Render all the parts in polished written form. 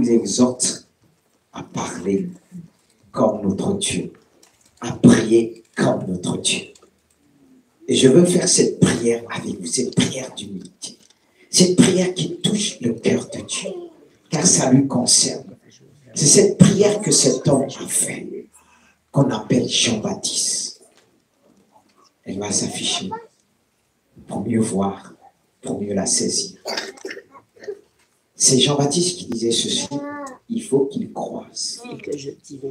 Exhorte à parler comme notre Dieu, à prier comme notre Dieu. Et je veux faire cette prière avec vous, cette prière d'humilité, cette prière qui touche le cœur de Dieu, car ça lui concerne. C'est cette prière que cet homme a fait, qu'on appelle Jean-Baptiste. Elle va s'afficher pour mieux voir, pour mieux la saisir. C'est Jean-Baptiste qui disait ceci: il faut qu'il croisse et que je diminue.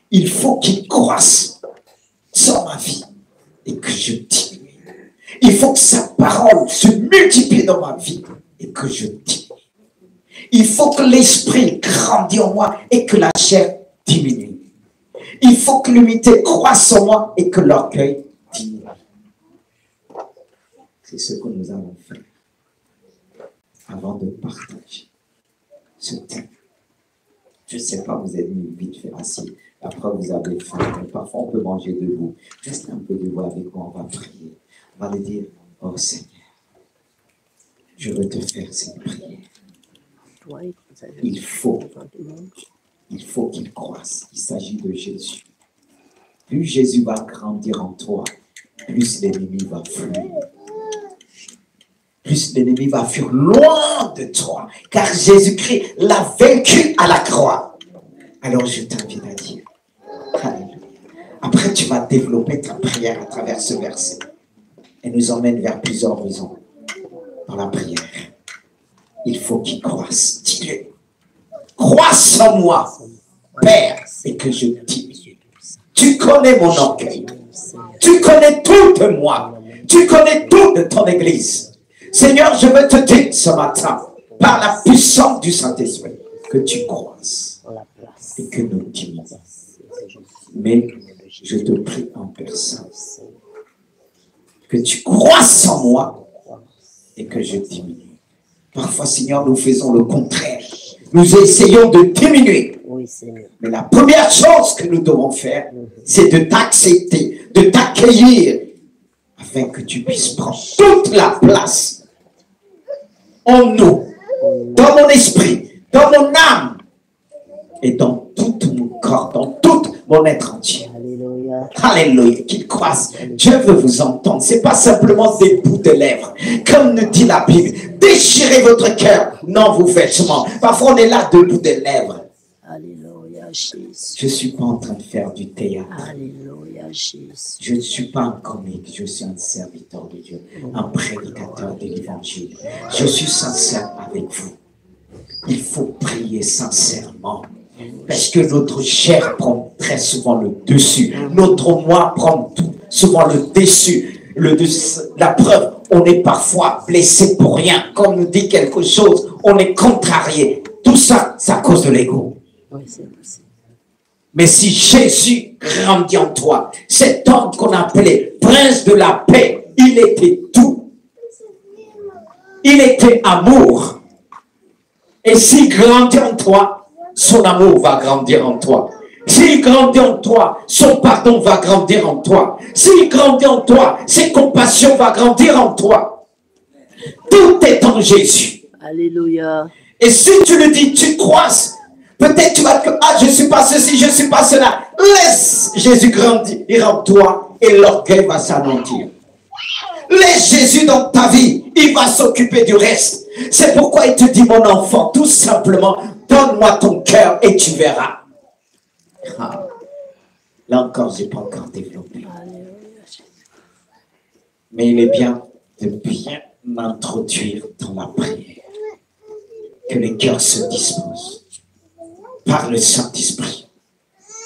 Il faut qu'il croisse dans ma vie et que je diminue. Il faut que sa parole se multiplie dans ma vie et que je diminue. Il faut que l'esprit grandisse en moi et que la chair diminue. Il faut que l'humilité croisse en moi et que l'orgueil diminue. C'est ce que nous allons faire avant de partager ce thème. Je ne sais pas, vous êtes mis vite fait assis. Après, vous avez faim. Parfois, on peut manger debout. Restez un peu debout avec moi, on va prier. On va lui dire: oh Seigneur, je veux te faire cette prière. Il faut qu'il croisse. Il s'agit de Jésus. Plus Jésus va grandir en toi, plus l'ennemi va fuir. Plus l'ennemi va fuir loin de toi. Car Jésus-Christ l'a vaincu à la croix. Alors je t'invite à dire Alléluia. Après, tu vas développer ta prière à travers ce verset. Et nous emmène vers plusieurs raisons dans la prière. Il faut qu'il croisse. Dis-le. Croisse en moi, Père, et que je diminue. Tu connais mon orgueil. Tu connais tout de moi. Tu connais tout de ton Église. Seigneur, je veux te dire ce matin, par la puissance du Saint-Esprit, que tu croisses et que nous diminuons. Mais je te prie en personne, que tu croisses en moi et que je diminue. Parfois, Seigneur, nous faisons le contraire. Nous essayons de diminuer. Mais la première chose que nous devons faire, c'est de t'accepter, de t'accueillir, afin que tu puisses prendre toute la place en nous, dans mon esprit, dans mon âme et dans tout mon corps, dans tout mon être entier. Alléluia. Alléluia. Qu'il croisse. Dieu veut vous entendre. Ce n'est pas simplement des bouts de lèvres. Comme nous dit la Bible, déchirez votre cœur, non vos vêtements. Parfois on est là de bouts de lèvres. Alléluia, Jésus. Je ne suis pas en train de faire du théâtre. Alléluia, Jésus. Je ne suis pas un comique, je suis un serviteur de Dieu, un prédicateur de l'évangile. Je suis sincère avec vous. Il faut prier sincèrement. Parce que notre chair prend très souvent le dessus. Notre moi prend tout, souvent le dessus. La preuve, on est parfois blessé pour rien. Quand on nous dit quelque chose, on est contrarié. Tout ça, c'est à cause de l'ego. Oui, c'est possible. Mais si Jésus grandit en toi, cet homme qu'on appelait prince de la paix, il était tout. Il était amour. Et s'il grandit en toi, son amour va grandir en toi. S'il grandit en toi, son pardon va grandir en toi. S'il grandit en toi, ses compassions vont grandir en toi. Tout est en Jésus. Alléluia. Et si tu le dis, tu croises. Peut-être tu vas dire, ah, je ne suis pas ceci, je ne suis pas cela. Laisse Jésus grandir en toi et l'orgueil va s'anéantir. Laisse Jésus dans ta vie, il va s'occuper du reste. C'est pourquoi il te dit, mon enfant, tout simplement, donne-moi ton cœur et tu verras. Ah. Là encore, je n'ai pas encore développé. Mais il est bien de bien m'introduire dans la prière. Que les cœurs se disposent par le Saint-Esprit.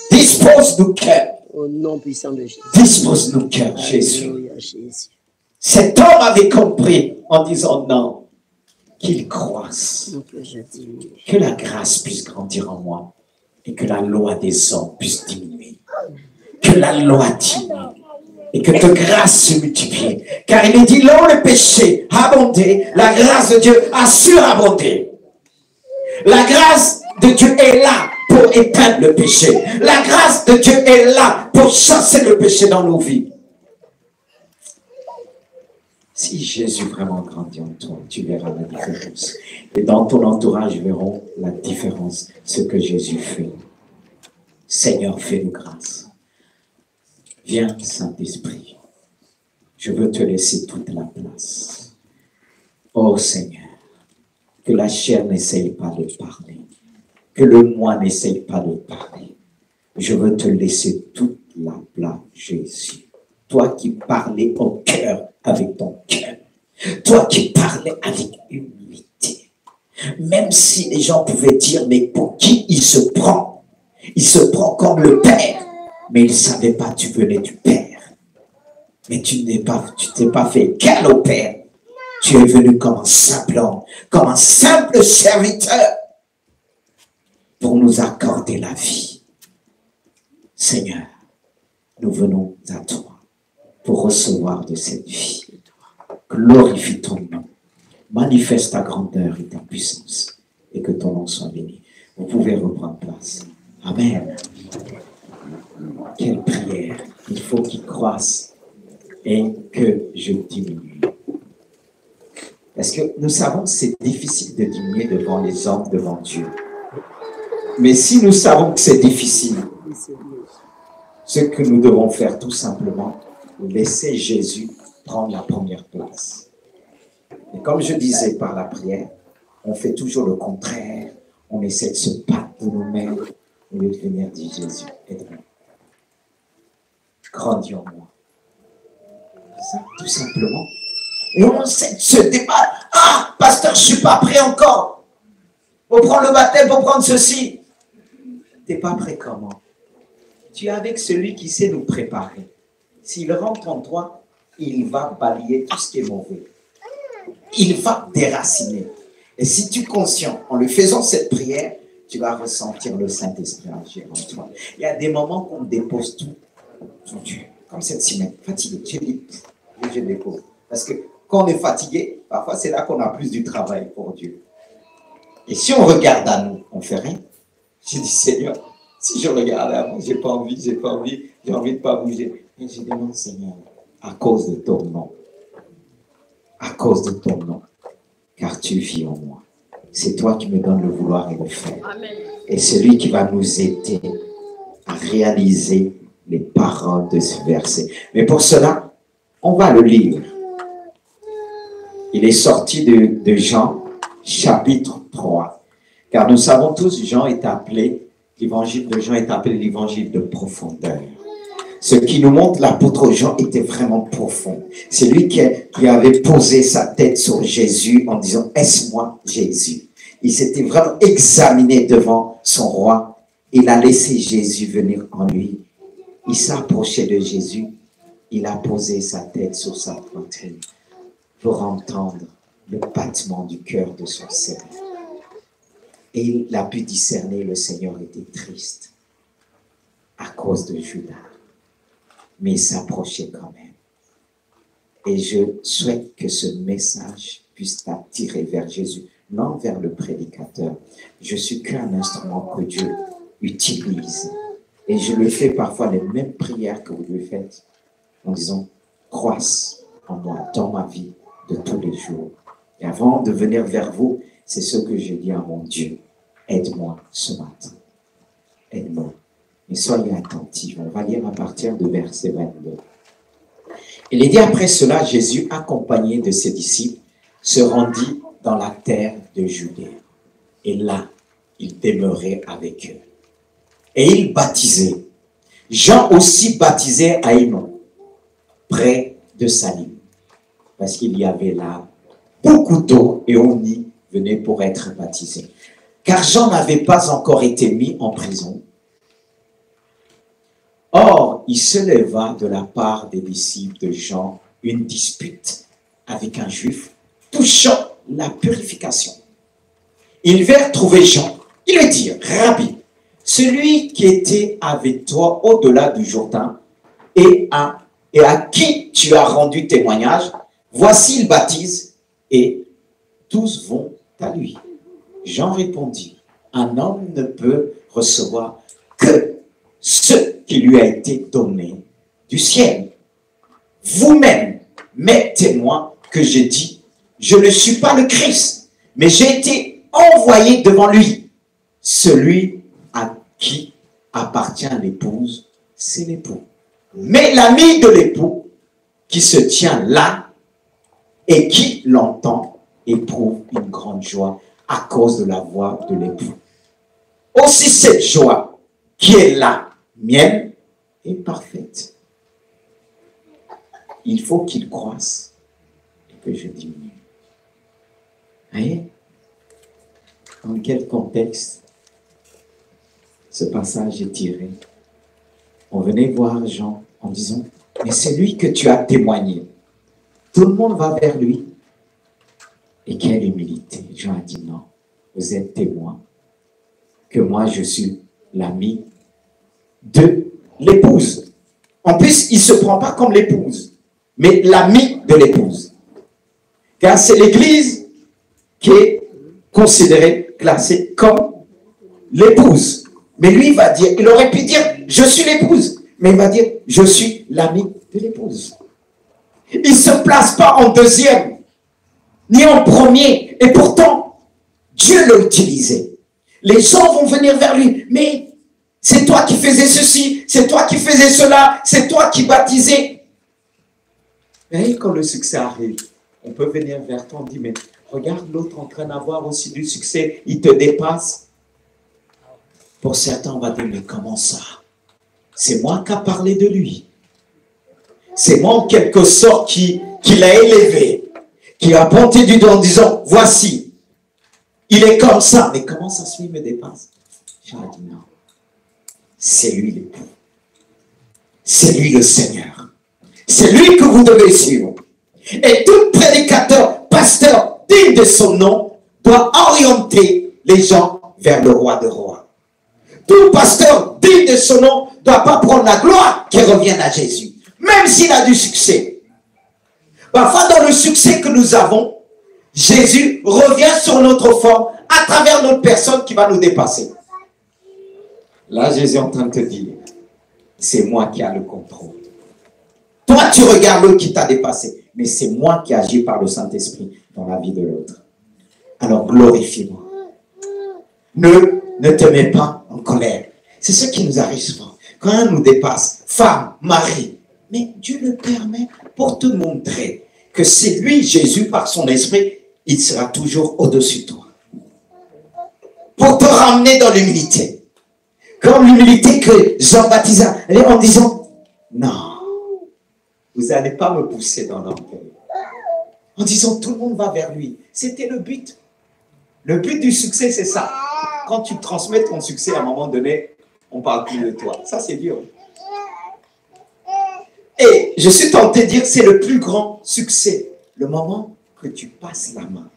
Dispose nos cœurs. Au nom puissant de Jésus. Dispose nos cœurs, Jésus. Alléluia, Jésus. Cet homme avait compris en disant non, qu'il croisse. Que la grâce puisse grandir en moi et que la loi des hommes puisse diminuer. Que la loi diminue et que ta grâce se multiplie. Car il est dit, là où le péché a abondé, la grâce de Dieu a surabondé. La grâce de Dieu est là pour éteindre le péché. La grâce de Dieu est là pour chasser le péché dans nos vies. Si Jésus vraiment grandit en toi, tu verras la différence. Et dans ton entourage, verront la différence, ce que Jésus fait. Seigneur, fais-nous grâce. Viens, Saint-Esprit. Je veux te laisser toute la place. Oh Seigneur, que la chair n'essaye pas de parler. Que le moi n'essaye pas de parler. Je veux te laisser toute la place, Jésus. Toi qui parlais au cœur avec ton cœur. Toi qui parlais avec humilité. Même si les gens pouvaient dire, mais pour qui il se prend? Il se prend comme le Père. Mais il ne savait pas, tu venais du Père. Mais tu t'es pas fait égal au Père. Tu es venu comme un simple homme, comme un simple serviteur pour nous accorder la vie. Seigneur, nous venons à toi pour recevoir de cette vie. Glorifie ton nom. Manifeste ta grandeur et ta puissance et que ton nom soit béni. Vous pouvez reprendre place. Amen. Quelle prière. Il faut qu'il croisse et que je diminue. Parce que nous savons que c'est difficile de diminuer devant les hommes, devant Dieu. Mais si nous savons que c'est difficile, ce que nous devons faire tout simplement, laisser Jésus prendre la première place. Et comme je disais par la prière, on fait toujours le contraire. On essaie de se battre pour nous-mêmes au lieu de venir dire Jésus, aide-moi. Grandis en moi. Ça, tout simplement. Et on essaie de se débattre. Ah, pasteur, je ne suis pas prêt encore. Pour prendre le baptême, pour prendre ceci. Tu n'es pas prêt comment? Tu es avec celui qui sait nous préparer. S'il rentre en toi, il va balayer tout ce qui est mauvais. Il va déraciner. Et si tu es conscient, en lui faisant cette prière, tu vas ressentir le Saint-Esprit agir en toi. Il y a des moments qu'on dépose tout sur Dieu. Comme cette semaine, fatigué. J'ai dit, je dépose. Parce que quand on est fatigué, parfois c'est là qu'on a plus du travail pour Dieu. Et si on regarde à nous, on ne fait rien. J'ai dit, Seigneur, si je regarde à moi, j'ai pas envie de ne pas bouger. Et je demande, Seigneur, à cause de ton nom, à cause de ton nom, car tu vis en moi. C'est toi qui me donnes le vouloir et le faire. Amen. Et celui qui va nous aider à réaliser les paroles de ce verset. Mais pour cela, on va le lire. Il est sorti de Jean, chapitre 3. Car nous savons tous, Jean est appelé, l'évangile de Jean est appelé l'évangile de profondeur. Ce qui nous montre l'apôtre Jean était vraiment profond. C'est lui qui avait posé sa tête sur Jésus en disant « Est-ce moi, Jésus ?» Il s'était vraiment examiné devant son roi. Il a laissé Jésus venir en lui. Il s'approchait de Jésus. Il a posé sa tête sur sa poitrine pour entendre le battement du cœur de son Seigneur. Et il a pu discerner le Seigneur était triste à cause de Judas. Mais il s'approchait quand même. Et je souhaite que ce message puisse t'attirer vers Jésus, non vers le prédicateur. Je suis qu'un instrument que Dieu utilise. Et je le fais parfois les mêmes prières que vous lui faites en disant « Croisse en moi, dans ma vie de tous les jours. » Et avant de venir vers vous, c'est ce que je dis à mon Dieu. Aide-moi ce matin. Aide-moi. Mais soyez attentifs. On va lire à partir de verset 22. Il est dit après cela, Jésus, accompagné de ses disciples, se rendit dans la terre de Judée. Et là, il demeurait avec eux. Et il baptisait. Jean aussi baptisait à Hénon, près de Salim, parce qu'il y avait là beaucoup d'eau et on y venait pour être baptisé. Car Jean n'avait pas encore été mis en prison. Or, il se leva de la part des disciples de Jean une dispute avec un juif touchant la purification. Ils vinrent trouver Jean. Ils lui dirent, Rabbi, celui qui était avec toi au-delà du Jourdain et à qui tu as rendu témoignage, voici il baptise et tous vont à lui. Jean répondit, un homme ne peut recevoir que ce qui lui a été donné du ciel. Vous-même m'êtes témoin que j'ai dit, je ne suis pas le Christ, mais j'ai été envoyé devant lui. Celui à qui appartient l'épouse, c'est l'époux. Mais l'ami de l'époux qui se tient là et qui l'entend éprouve une grande joie à cause de la voix de l'époux. Aussi cette joie qui est la mienne est parfaite. Il faut qu'il croisse et que je diminue. Voyez? Dans quel contexte ce passage est tiré? On venait voir Jean en disant, mais c'est lui que tu as témoigné. Tout le monde va vers lui. Et quelle humilité. Jean a dit, non, vous êtes témoin que moi je suis l'ami de l'épouse. En plus, il ne se prend pas comme l'épouse, mais l'ami de l'épouse. Car c'est l'Église qui est considérée, classée comme l'épouse. Mais lui, il va dire, il aurait pu dire, je suis l'épouse. Mais il va dire, je suis l'ami de l'épouse. Il ne se place pas en deuxième, ni en premier. Et pourtant, Dieu l'a utilisé. Les gens vont venir vers lui. Mais c'est toi qui faisais ceci, c'est toi qui faisais cela, c'est toi qui baptisais. Et quand le succès arrive, on peut venir vers toi, on dit, mais regarde l'autre en train d'avoir aussi du succès, il te dépasse. Pour certains, on va dire, mais comment ça? C'est moi qui ai parlé de lui. C'est moi en quelque sorte qui l'a élevé, qui a pointé du doigt en disant, voici, il est comme ça. Mais comment ça se fait, il me dépasse? J'ai dit non. C'est lui l'époux. C'est lui le Seigneur. C'est lui que vous devez suivre. Et tout prédicateur, pasteur, digne de son nom, doit orienter les gens vers le roi de rois. Tout pasteur digne de son nom ne doit pas prendre la gloire qui revient à Jésus. Même s'il a du succès. Parfois, dans le succès que nous avons, Jésus revient sur notre forme à travers notre personne qui va nous dépasser. Là, Jésus est en train de te dire, c'est moi qui ai le contrôle. Toi, tu regardes l'autre qui t'a dépassé, mais c'est moi qui agis par le Saint-Esprit dans la vie de l'autre. Alors, glorifie-moi. Ne te mets pas en colère. C'est ce qui nous arrive souvent. Quand un nous dépasse, femme, mari, mais Dieu le permet pour te montrer que c'est lui, Jésus, par son esprit, il sera toujours au-dessus de toi. Pour te ramener dans l'humilité. Comme l'humilité que Jean baptisa en disant, non, vous n'allez pas me pousser dans l'orgueil. En disant, tout le monde va vers lui. C'était le but. Le but du succès, c'est ça. Quand tu transmets ton succès, à un moment donné, on ne parle plus de toi. Ça, c'est dur. Et je suis tenté de dire, c'est le plus grand succès. Le moment que tu passes la main.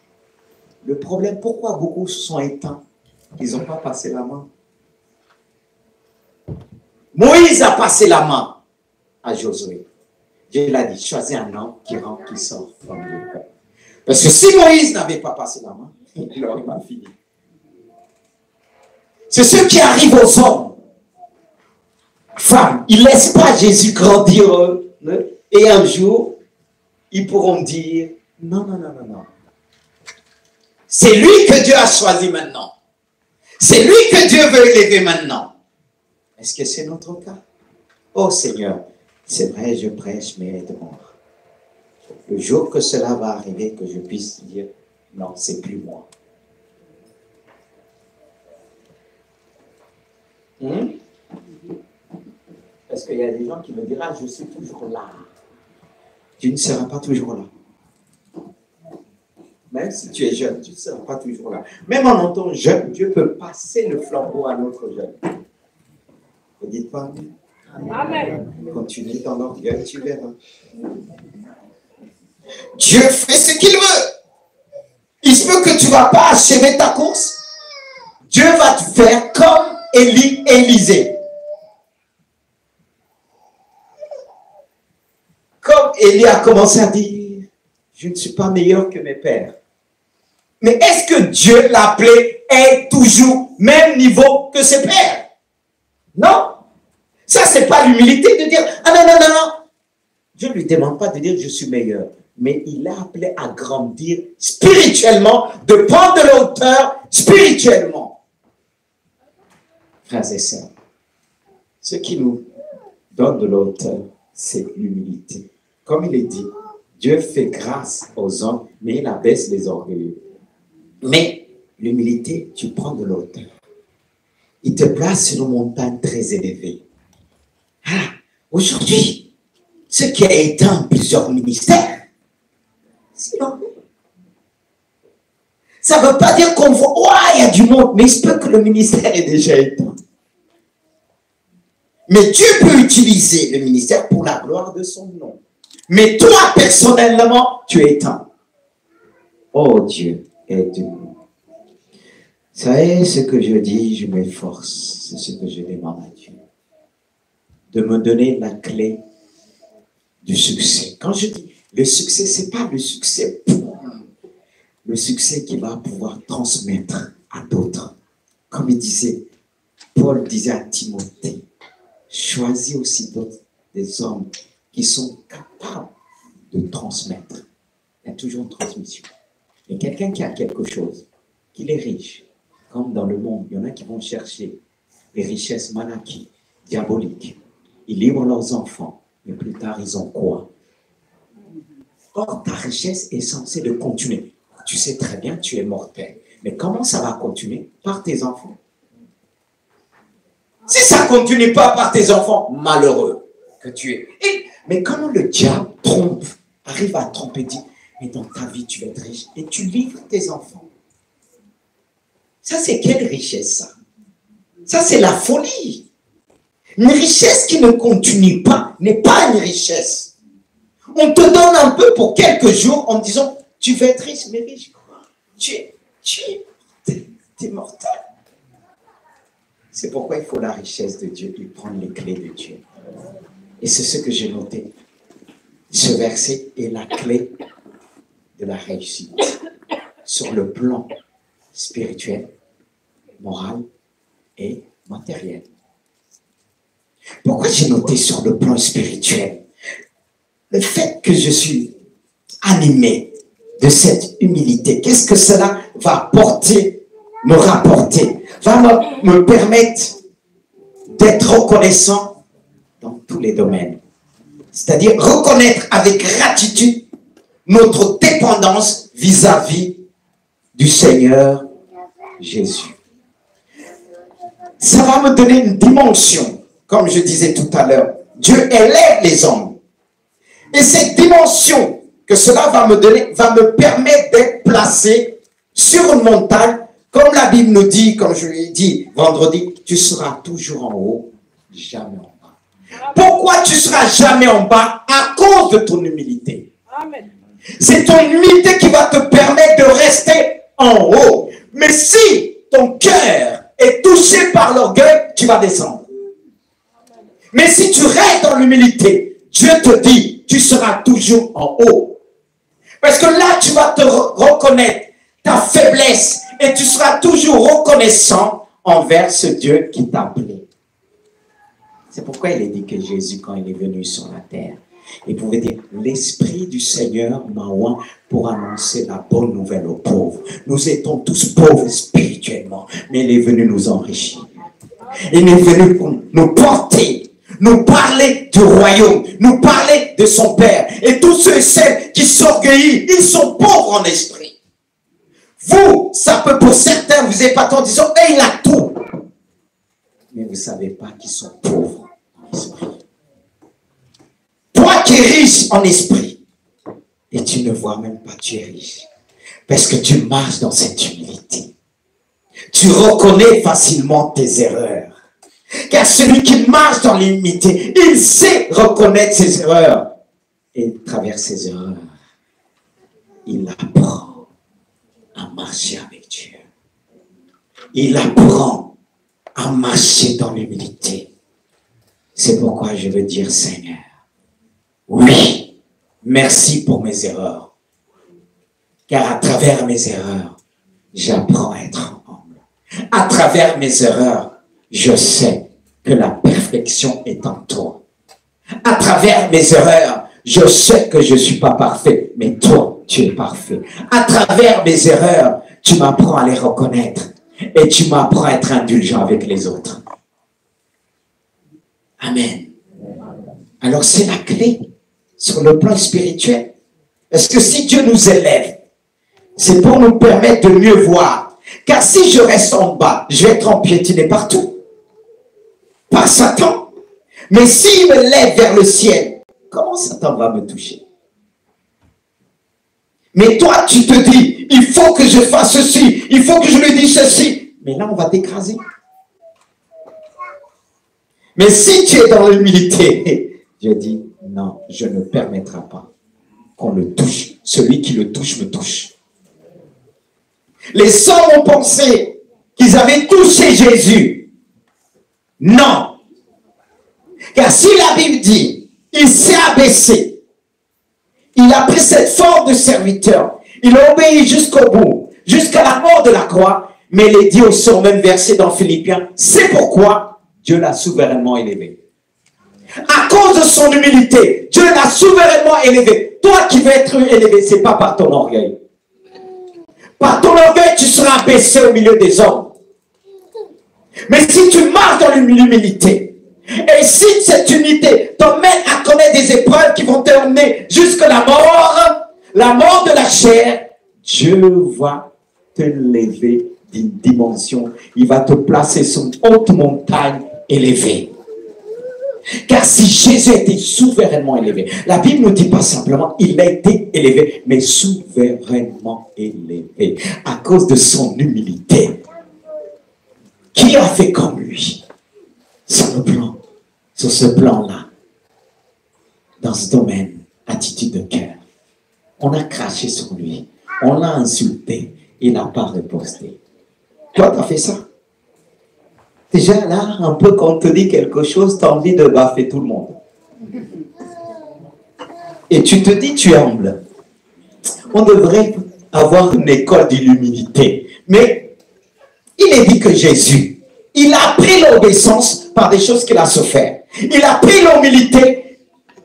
Le problème, pourquoi beaucoup se sont éteints? Ils n'ont pas passé la main. Moïse a passé la main à Josué. Dieu l'a dit, choisis un homme qui rentre, qui sort from you. Parce que si Moïse n'avait pas passé la main, il aurait mal fini. C'est ce qui arrive aux hommes. Femmes, ils ne laissent pas Jésus grandir. Et un jour, ils pourront dire, non, non, non, non, non. C'est lui que Dieu a choisi maintenant. C'est lui que Dieu veut élever maintenant. Est-ce que c'est notre cas? Oh Seigneur, c'est vrai, je prêche, mais aide-moi. Le jour que cela va arriver, que je puisse dire, non, c'est plus moi. Parce qu'il y a des gens qui me diront, je suis toujours là. Tu ne seras pas toujours là. Même si tu es jeune, tu ne seras pas toujours là. Même en étant jeune, Dieu peut passer le flambeau à notre jeune. Vous dites pas amen? Amen. Continue dans l'orgueil, tu verras. Dieu fait ce qu'il veut. Il se peut que tu ne vas pas achever ta course. Dieu va te faire comme Élisée. Comme Élie a commencé à dire, je ne suis pas meilleur que mes pères. Mais est-ce que Dieu l'a appelé est toujours même niveau que ses pères? Non. Ça, ce n'est pas l'humilité de dire, ah non, non, non, non. Dieu ne lui demande pas de dire, je suis meilleur. Mais il l'a appelé à grandir spirituellement, de prendre de la hauteur spirituellement. Frères et sœurs, ce qui nous donne de la hauteur, c'est l'humilité. Comme il est dit, Dieu fait grâce aux hommes, mais il abaisse les orgueilleux. Mais l'humilité, tu prends de la hauteur. Il te place sur une montagne très élevée. Ah, aujourd'hui, ce qui a éteint plusieurs ministères, c'est normal. Ça ne veut pas dire qu'on voit, ouais, il y a du monde, mais il se peut que le ministère est déjà éteint. Mais Dieu peut utiliser le ministère pour la gloire de son nom. Mais toi, personnellement, tu es éteint. Oh Dieu, aide-nous. Vous savez, ce que je dis, je m'efforce. C'est ce que je demande à Dieu. De me donner la clé du succès. Quand je dis le succès, ce n'est pas le succès pour le succès qui va pouvoir transmettre à d'autres. Comme il disait, Paul disait à Timothée, choisis aussi d'autres, des hommes qui sont capables de transmettre. Il y a toujours une transmission. Et quelqu'un qui a quelque chose, qu'il est riche, comme dans le monde, il y en a qui vont chercher les richesses manaki, diaboliques. Ils livrent leurs enfants, mais plus tard, ils ont quoi? Or, ta richesse est censée de continuer. Tu sais très bien, tu es mortel. Mais comment ça va continuer? Par tes enfants. Si ça ne continue pas par tes enfants, malheureux que tu es. Mais comment le diable trompe, arrive à tromper, dit, mais dans ta vie, tu vas être riche et tu livres tes enfants. Ça, c'est quelle richesse, ça? Ça, c'est la folie. Une richesse qui ne continue pas n'est pas une richesse. On te donne un peu pour quelques jours en disant, tu vas être riche, mais riche quoi? Tu es mortel. C'est pourquoi il faut la richesse de Dieu et prendre les clés de Dieu. Et c'est ce que j'ai noté. Ce verset est la clé de la réussite sur le plan spirituel, moral et matériel. Pourquoi j'ai noté sur le plan spirituel? Le fait que je suis animé de cette humilité, qu'est-ce que cela va me rapporter, va me permettre d'être reconnaissant dans tous les domaines. C'est-à-dire reconnaître avec gratitude notre dépendance vis-à-vis du Seigneur Jésus. Ça va me donner une dimension, comme je disais tout à l'heure. Dieu élève les hommes. Et cette dimension que cela va me donner, va me permettre d'être placé sur une montagne, comme la Bible nous dit, comme je l'ai dit vendredi, tu seras toujours en haut, jamais en bas. Pourquoi tu seras jamais en bas? À cause de ton humilité. Amen. C'est ton humilité qui va te permettre de rester en haut. Mais si ton cœur est touché par l'orgueil, tu vas descendre. Mais si tu restes dans l'humilité, Dieu te dit, tu seras toujours en haut. Parce que là, tu vas te reconnaître ta faiblesse et tu seras toujours reconnaissant envers ce Dieu qui t'a appelé. C'est pourquoi il est dit que Jésus, quand il est venu sur la terre, il pouvait dire, l'Esprit du Seigneur m'a oint pour annoncer la bonne nouvelle aux pauvres. Nous étions tous pauvres spirituellement, mais il est venu nous enrichir. Il est venu pour nous porter, nous parler du royaume, nous parler de son Père. Et tous ceux et celles qui s'orgueillissent, ils sont pauvres en esprit. Vous, ça peut pour certains vous épater en disant, il a tout. Mais vous ne savez pas qu'ils sont pauvres en esprit. es riche en esprit. Et tu ne vois même pas que tu es riche. Parce que tu marches dans cette humilité. Tu reconnais facilement tes erreurs. Car celui qui marche dans l'humilité, il sait reconnaître ses erreurs. Et à travers ses erreurs, il apprend à marcher avec Dieu. Il apprend à marcher dans l'humilité. C'est pourquoi je veux dire, Seigneur, oui, merci pour mes erreurs. Car à travers mes erreurs, j'apprends à être humble. À travers mes erreurs, je sais que la perfection est en toi. À travers mes erreurs, je sais que je ne suis pas parfait, mais toi, tu es parfait. À travers mes erreurs, tu m'apprends à les reconnaître et tu m'apprends à être indulgent avec les autres. Amen. Alors c'est la clé sur le plan spirituel. Parce que si Dieu nous élève, c'est pour nous permettre de mieux voir. Car si je reste en bas, je vais être empiétiné partout. Par Satan. Mais s'il me lève vers le ciel, comment Satan va me toucher? Mais toi, tu te dis, il faut que je fasse ceci, il faut que je lui dise ceci. Mais là, on va t'écraser. Mais si tu es dans l'humilité, Dieu dit, non, je ne permettrai pas qu'on le touche. Celui qui le touche me touche. Les saints ont pensé qu'ils avaient touché Jésus. Non. Car si la Bible dit, il s'est abaissé, il a pris cette forme de serviteur, il a obéi jusqu'au bout, jusqu'à la mort de la croix, mais il est dit aussi au même verset dans Philippiens, c'est pourquoi Dieu l'a souverainement élevé. À cause de son humilité, Dieu l'a souverainement élevé. Toi qui veux être élevé, ce n'est pas par ton orgueil. Par ton orgueil, tu seras abaissé au milieu des hommes. Mais si tu marches dans l'humilité, et si cette unité t'emmène à connaître des épreuves qui vont t'emmener jusqu'à la mort de la chair, Dieu va te lever d'une dimension. Il va te placer sur une haute montagne élevée. Car si Jésus était souverainement élevé, la Bible ne dit pas simplement il a été élevé, mais souverainement élevé à cause de son humilité. Qui a fait comme lui sur ce plan-là, dans ce domaine, attitude de cœur? On a craché sur lui, on l'a insulté, il n'a pas riposté. Toi, tu as fait ça? Déjà là, un peu quand on te dit quelque chose, tu as envie de baffer tout le monde. Et tu te dis, tu es humble. On devrait avoir une école de l'humilité. Mais il est dit que Jésus, il a appris l'obéissance par des choses qu'il a souffert. Il a appris l'humilité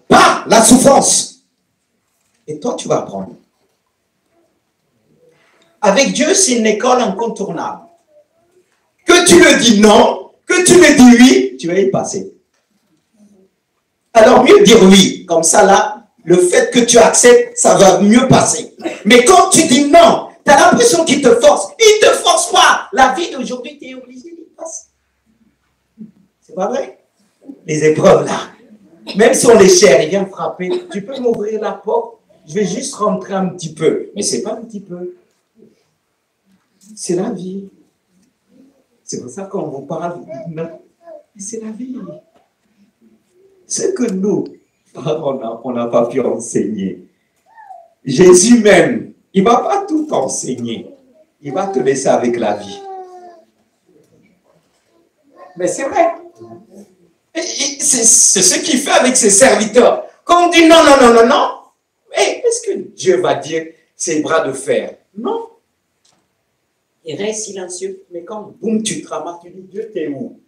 par la souffrance. Et toi, tu vas apprendre. Avec Dieu, c'est une école incontournable. Que tu le dis non, que tu le dis oui, tu vas y passer. Alors mieux dire oui, comme ça là, le fait que tu acceptes, ça va mieux passer. Mais quand tu dis non, tu as l'impression qu'il te force. Il ne te force pas. La vie d'aujourd'hui, tu es obligé d'y passer. C'est pas vrai? Les épreuves là, même si on les cherche, il vient frapper, tu peux m'ouvrir la porte, je vais juste rentrer un petit peu. Mais c'est pas un petit peu. C'est la vie. C'est pour ça qu'on vous parle, non, c'est la vie. Ce que nous, on n'a pas pu enseigner. Jésus même, il ne va pas tout enseigner. Il va te laisser avec la vie. Mais c'est vrai. C'est ce qu'il fait avec ses serviteurs. Quand on dit non, non, non, non, non, est-ce que Dieu va dire ses bras de fer? Non. Il reste silencieux, mais quand boum, tu te ramasses, tu dis Dieu, t'es où?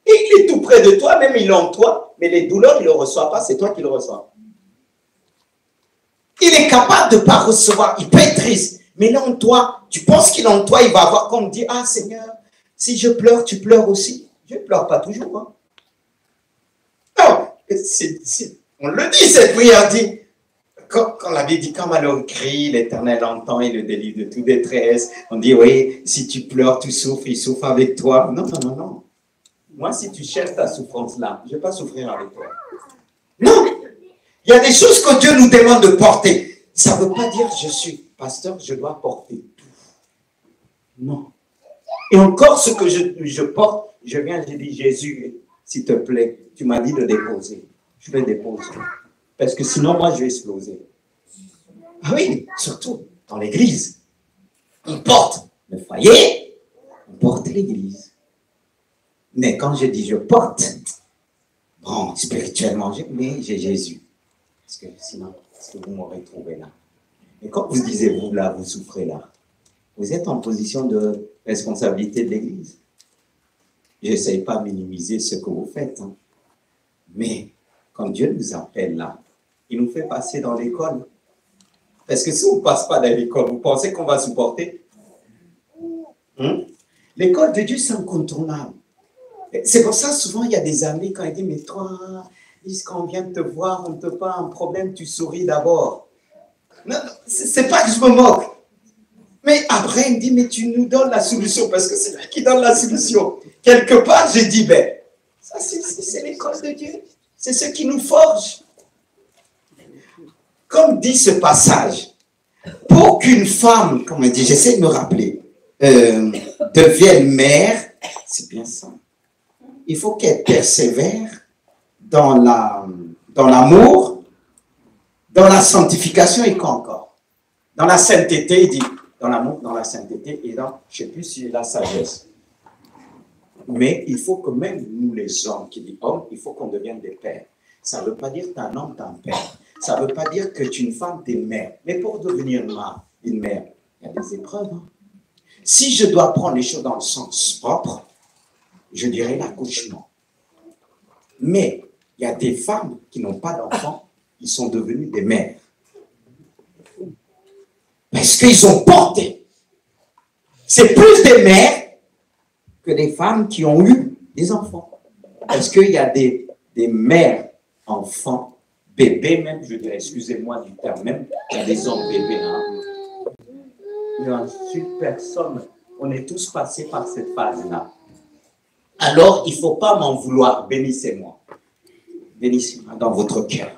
Et il est tout près de toi, même il est en toi, mais les douleurs, il ne le reçoit pas, c'est toi qui le reçois. Il est capable de ne pas recevoir, il peut être triste, mais il est en toi, tu penses qu'il est en toi, il va avoir comme dit, ah Seigneur, si je pleure, tu pleures aussi. Dieu ne pleure pas toujours. Hein. Non, on le dit, cette prière dit, quand la Bible dit, quand l'homme crie, l'Éternel entend et le délivre de toute détresse. On dit, oui, si tu pleures, tu souffres, il souffre avec toi. Non, non, non, non. Moi, si tu cherches ta souffrance là, je ne vais pas souffrir avec toi. Non. Il y a des choses que Dieu nous demande de porter. Ça ne veut pas dire je suis pasteur, je dois porter tout. Non. Et encore ce que je porte, je viens, je dis Jésus, s'il te plaît, tu m'as dit de déposer. Je vais déposer. Parce que sinon, moi, je vais exploser. Ah oui, surtout dans l'église. On porte le foyer, on porte l'église. Mais quand je dis je porte, bon, spirituellement, mais j'ai Jésus. Parce que sinon, vous m'aurez trouvé là. Et quand vous disiez, vous là, vous souffrez là, vous êtes en position de responsabilité de l'église. Je n'essaye pas de minimiser ce que vous faites. Hein. Mais quand Dieu nous appelle là, il nous fait passer dans l'école. Parce que si on ne passe pas dans l'école, vous pensez qu'on va supporter? L'école de Dieu, c'est incontournable. C'est pour ça, souvent, il y a des amis, quand ils disent, mais toi, quand on vient de te voir, on ne te pas un problème, tu souris d'abord. Non, c'est pas que je me moque. Mais après, il me dit, mais tu nous donnes la solution, parce que c'est lui qui donne la solution. Quelque part, j'ai dit, ben, ça, c'est l'école de Dieu. C'est ce qui nous forge. Comme dit ce passage, pour qu'une femme, comme on dit, j'essaie de me rappeler, devienne mère, c'est bien ça. Il faut qu'elle persévère dans l'amour, dans la sanctification et quoi encore? Dans la sainteté, il dit, dans l'amour, dans la sainteté et dans, je ne sais plus si la sagesse. Mais il faut que même nous les hommes, qui disent hommes, il faut qu'on devienne des pères. Ça ne veut pas dire que tu es un homme, tu es un père. Ça ne veut pas dire que tu es une femme, tu es mère. Mais pour devenir une mère, il y a des épreuves. Hein. Si je dois prendre les choses dans le sens propre, je dirais l'accouchement. Mais il y a des femmes qui n'ont pas d'enfants, ils sont devenus des mères. Parce qu'ils ont porté. C'est plus des mères que des femmes qui ont eu des enfants. Parce qu'il y a des mères, enfants, bébés même, je dirais, excusez-moi du terme même, il y a des hommes bébés. Hein. Il y a une personne, on est tous passés par cette phase-là. Alors, il ne faut pas m'en vouloir. Bénissez-moi. Bénissez-moi dans votre cœur.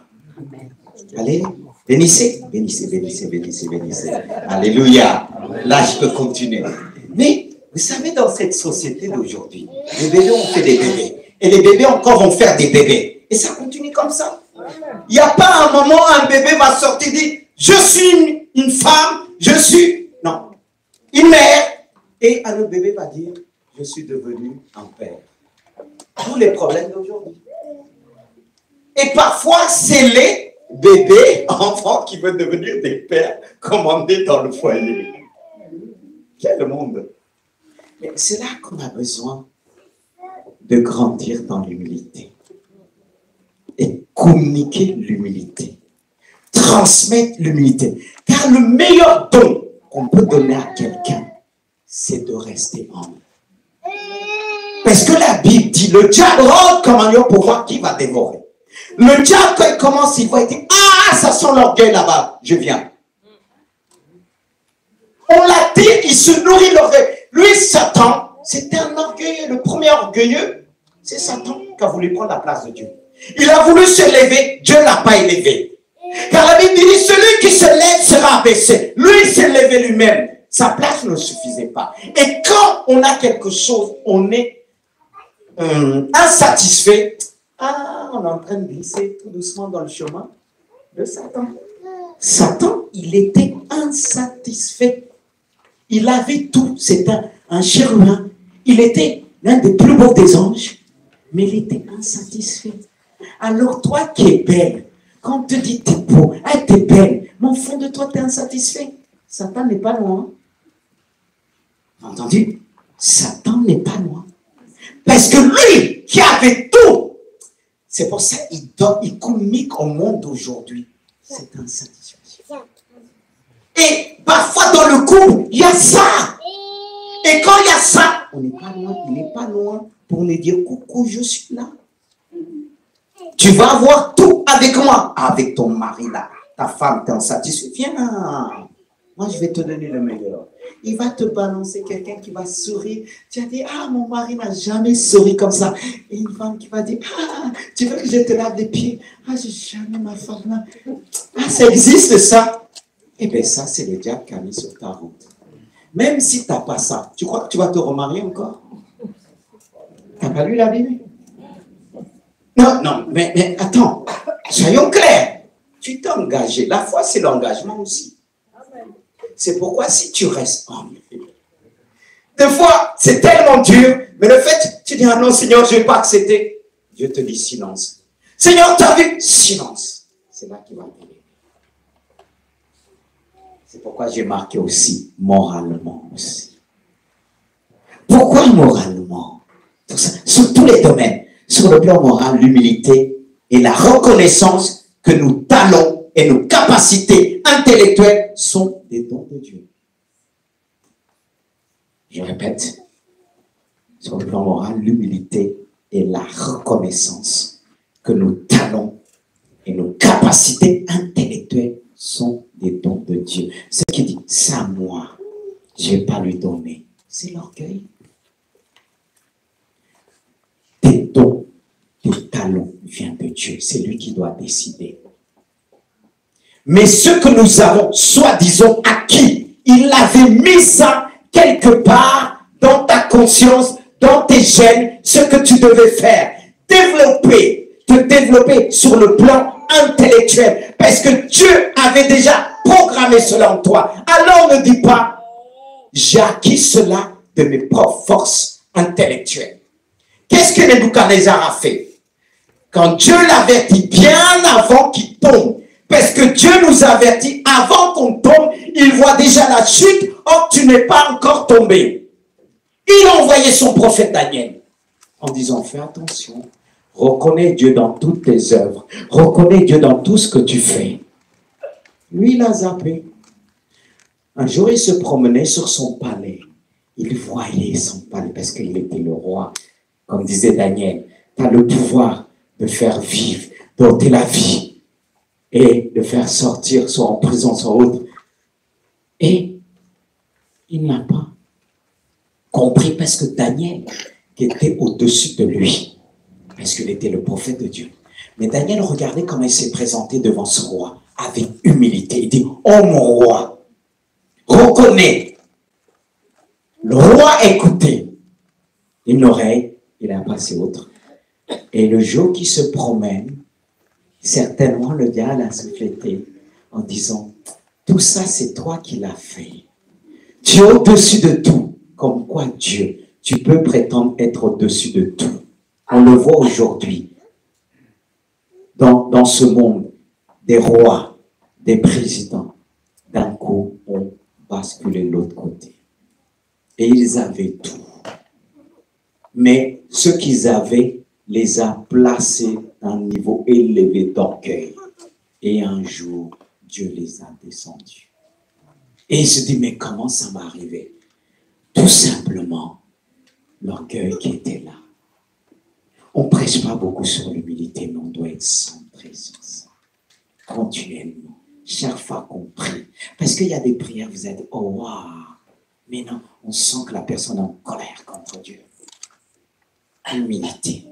Allez, bénissez. Bénissez, bénissez, bénissez, bénissez. Alléluia. Là, je peux continuer. Mais, vous savez, dans cette société d'aujourd'hui, les bébés ont fait des bébés. Et les bébés encore vont faire des bébés. Et ça continue comme ça. Il n'y a pas un moment où un bébé va sortir et dire « Je suis une femme, je suis... » Non. Une mère. Et un autre bébé va dire « Je suis devenu un père. » Tous les problèmes d'aujourd'hui. Et parfois, c'est les bébés, enfants qui veulent devenir des pères commandés dans le foyer. Quel monde! Mais c'est là qu'on a besoin de grandir dans l'humilité. Et communiquer l'humilité. Transmettre l'humilité. Car le meilleur don qu'on peut donner à quelqu'un, c'est de rester humble. Parce que la Bible dit, le diable rentre comme un lion pour voir qui va dévorer. Le diable, quand il commence, il va dire, ah, ça sent l'orgueil là-bas, je viens. On l'a dit, il se nourrit l'orgueil. Lui, Satan, c'était un orgueilleux. Le premier orgueilleux, c'est Satan qui a voulu prendre la place de Dieu. Il a voulu se lever, Dieu ne l'a pas élevé. Car la Bible dit, celui qui se lève sera abaissé. Lui, il s'est levé lui-même. Sa place ne suffisait pas. Et quand on a quelque chose, on est insatisfait. Ah, on est en train de glisser tout doucement dans le chemin de Satan. Satan, il était insatisfait. Il avait tout. C'était un chérubin. Il était l'un des plus beaux des anges. Mais il était insatisfait. Alors toi qui es belle, quand on te dit t'es beau, hey, t'es belle, mais au fond de toi, t'es insatisfait. Satan n'est pas loin. Entendu? Satan n'est pas loin. Parce que lui, qui avait tout, c'est pour ça qu'il communique au monde d'aujourd'hui cette insatisfaction. Et parfois dans le couple, il y a ça. Et quand il y a ça, on n'est pas loin, il n'est pas loin pour nous dire coucou, je suis là. Tu vas avoir tout avec moi, avec ton mari là. Ta femme t'es insatisfait. Viens là. Moi, je vais te donner le meilleur. Il va te balancer quelqu'un qui va sourire. Tu as dit, ah, mon mari n'a jamais souri comme ça. Et une femme qui va dire, ah, tu veux que je te lave les pieds? Ah, j'ai jamais ma femme là. Ah, ça existe ça? Eh bien, ça, c'est le diable qui a mis sur ta route. Même si tu n'as pas ça, tu crois que tu vas te remarier encore? Tu n'as pas lu la Bible? Non, non, mais attends, soyons clairs. Tu t'es engagé. La foi, c'est l'engagement aussi. C'est pourquoi si tu restes en des fois, c'est tellement dur, mais le fait, tu dis, ah non, Seigneur, je ne vais pas accepter. Dieu te dit silence. Seigneur, tu as vu? Silence. C'est là qu'il va t'aider. C'est pourquoi j'ai marqué aussi, moralement aussi. Pourquoi moralement? Sur tous les domaines. Sur le plan moral, l'humilité et la reconnaissance que nos talents et nos capacités intellectuelles sont des dons de Dieu. Je répète, sur le plan moral, l'humilité et la reconnaissance que nos talents et nos capacités intellectuelles sont des dons de Dieu. Ce qui dit, c'est à moi, je ne vais pas lui donner. C'est l'orgueil. Tes dons, tes talents viennent de Dieu. C'est lui qui doit décider. Mais ce que nous avons, soi-disant acquis, il avait mis ça quelque part dans ta conscience, dans tes gènes, ce que tu devais faire. Te développer sur le plan intellectuel. Parce que Dieu avait déjà programmé cela en toi. Alors ne dis pas, j'ai acquis cela de mes propres forces intellectuelles. Qu'est-ce que Nebuchadnezzar a fait? Quand Dieu l'avertit bien avant qu'il tombe, parce que Dieu nous avertit avant qu'on tombe, il voit déjà la chute, or tu n'es pas encore tombé. Il a envoyé son prophète Daniel en disant, fais attention, reconnais Dieu dans toutes tes œuvres, reconnais Dieu dans tout ce que tu fais. Lui, il a zappé. Un jour, il se promenait sur son palais. Il voyait son palais parce qu'il était le roi. Comme disait Daniel, tu as le pouvoir de faire vivre, d'ôter la vie et de faire sortir, soit en prison, soit autre. Et il n'a pas compris parce que Daniel, qui était au-dessus de lui, parce qu'il était le prophète de Dieu. Mais Daniel, regardez comment il s'est présenté devant ce roi, avec humilité. Il dit, oh mon roi, reconnais. Le roi écoutait. Une oreille, il a passé autre. Et le jour qui se promène, certainement le diable a soufflété en disant, tout ça c'est toi qui l'as fait. Tu es au-dessus de tout. Comme quoi Dieu, tu peux prétendre être au-dessus de tout. On le voit aujourd'hui. Dans ce monde, des rois, des présidents, d'un coup, ont basculé de l'autre côté. Et ils avaient tout. Mais ce qu'ils avaient les a placés à un niveau élevé d'orgueil. Et un jour, Dieu les a descendus. Et il se dit, mais comment ça m'est arrivé? Tout simplement, l'orgueil qui était là. On ne prêche pas beaucoup sur l'humilité, mais on doit être centré sur ça. Continuellement. Chaque fois qu'on prie. Parce qu'il y a des prières, vous êtes, oh waouh. Mais non, on sent que la personne est en colère contre Dieu. Humilité.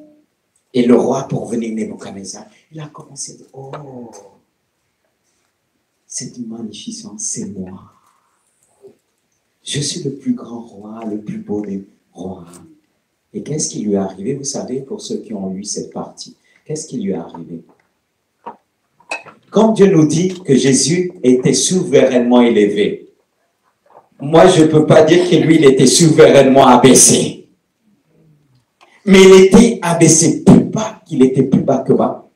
Et le roi, pour venir Nebuchadnezzar, il a commencé à dire, oh, cette magnificence, c'est moi. Je suis le plus grand roi, le plus beau des rois. Et qu'est-ce qui lui est arrivé? Vous savez, pour ceux qui ont lu cette partie, qu'est-ce qui lui est arrivé? Quand Dieu nous dit que Jésus était souverainement élevé, moi, je ne peux pas dire que lui, il était souverainement abaissé. Mais il était abaissé plus bas, qu'il était plus bas que bas.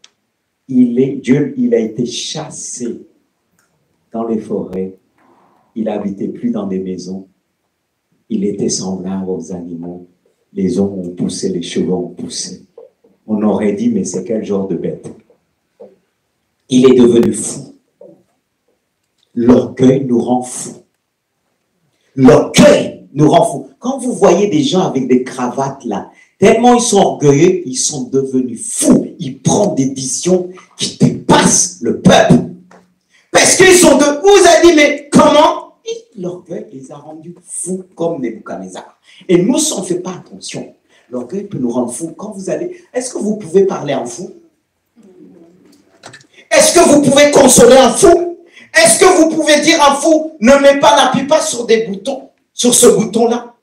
Dieu, il a été chassé dans les forêts. Il n'habitait plus dans des maisons. Il était semblable aux animaux. Les hommes ont poussé, les chevaux ont poussé. On aurait dit, mais c'est quel genre de bête? Il est devenu fou. L'orgueil nous rend fous. L'orgueil nous rend fous. Quand vous voyez des gens avec des cravates là, tellement ils sont orgueilleux, ils sont devenus fous. Ils prennent des décisions qui dépassent le peuple. Parce qu'ils sont de... Vous avez dit, mais comment? l'orgueil les a rendus fous comme Nebuchadnezzar. Et nous, si on ne fait pas attention, l'orgueil peut nous rendre fous. Quand vous allez... Est-ce que vous pouvez parler en fou? Est-ce que vous pouvez consoler un fou? Est-ce que vous pouvez dire un fou, n'appuie pas sur des boutons, sur ce bouton-là?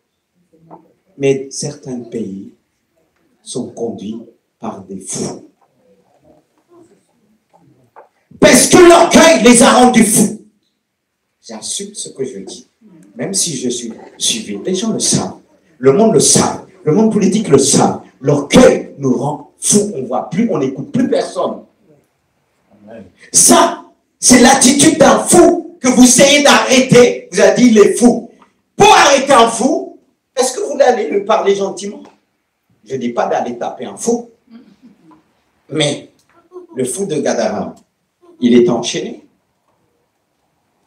Mais certains pays sont conduits par des fous. Parce que l'orgueil les a rendus fous. J'assume ce que je dis. Même si je suis suivi, les gens le savent. Le monde le savent. Le monde politique le savent. L'orgueil nous rend fous. On ne voit plus, on n'écoute plus personne. Ça, c'est l'attitude d'un fou que vous essayez d'arrêter. Vous avez dit, il est fou. Pour arrêter un fou, est-ce que vous allez lui parler gentiment? Je ne dis pas d'aller taper un fou. Mais le fou de Gadara, il est enchaîné.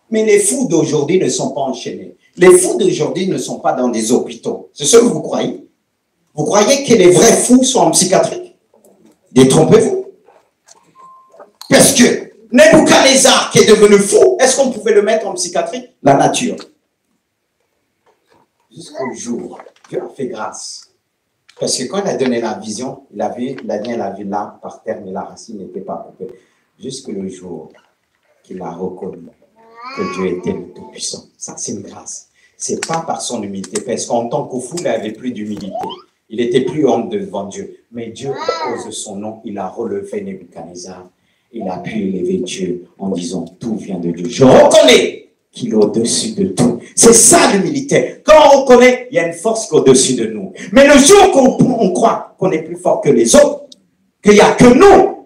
Mais les fous d'aujourd'hui ne sont pas enchaînés. Les fous d'aujourd'hui ne sont pas dans des hôpitaux. C'est ce que vous croyez? Vous croyez que les vrais fous sont en psychiatrie? Détrompez-vous. Parce que Nebuchadnezzar qui est devenu fou, est-ce qu'on pouvait le mettre en psychiatrie? La nature. Jusqu'au jour, Dieu a fait grâce. Parce que quand il a donné la vision, il a vu l'arbre par terre, mais la racine n'était pas coupée. Jusqu'au jour qu'il a reconnu que Dieu était le Tout-Puissant. Ça, c'est une grâce. Ce n'est pas par son humilité, parce qu'en tant que fou, il n'avait plus d'humilité. Il n'était plus honte devant Dieu. Mais Dieu, à cause de son nom, il a relevé Nebuchadnezzar. Il a pu élever Dieu en disant, tout vient de Dieu. Je reconnais qu'il est au-dessus de tout. C'est ça l'humilité. Quand on reconnaît, il y a une force qui est au-dessus de nous. Mais le jour qu'on croit qu'on est plus fort que les autres, qu'il n'y a que nous,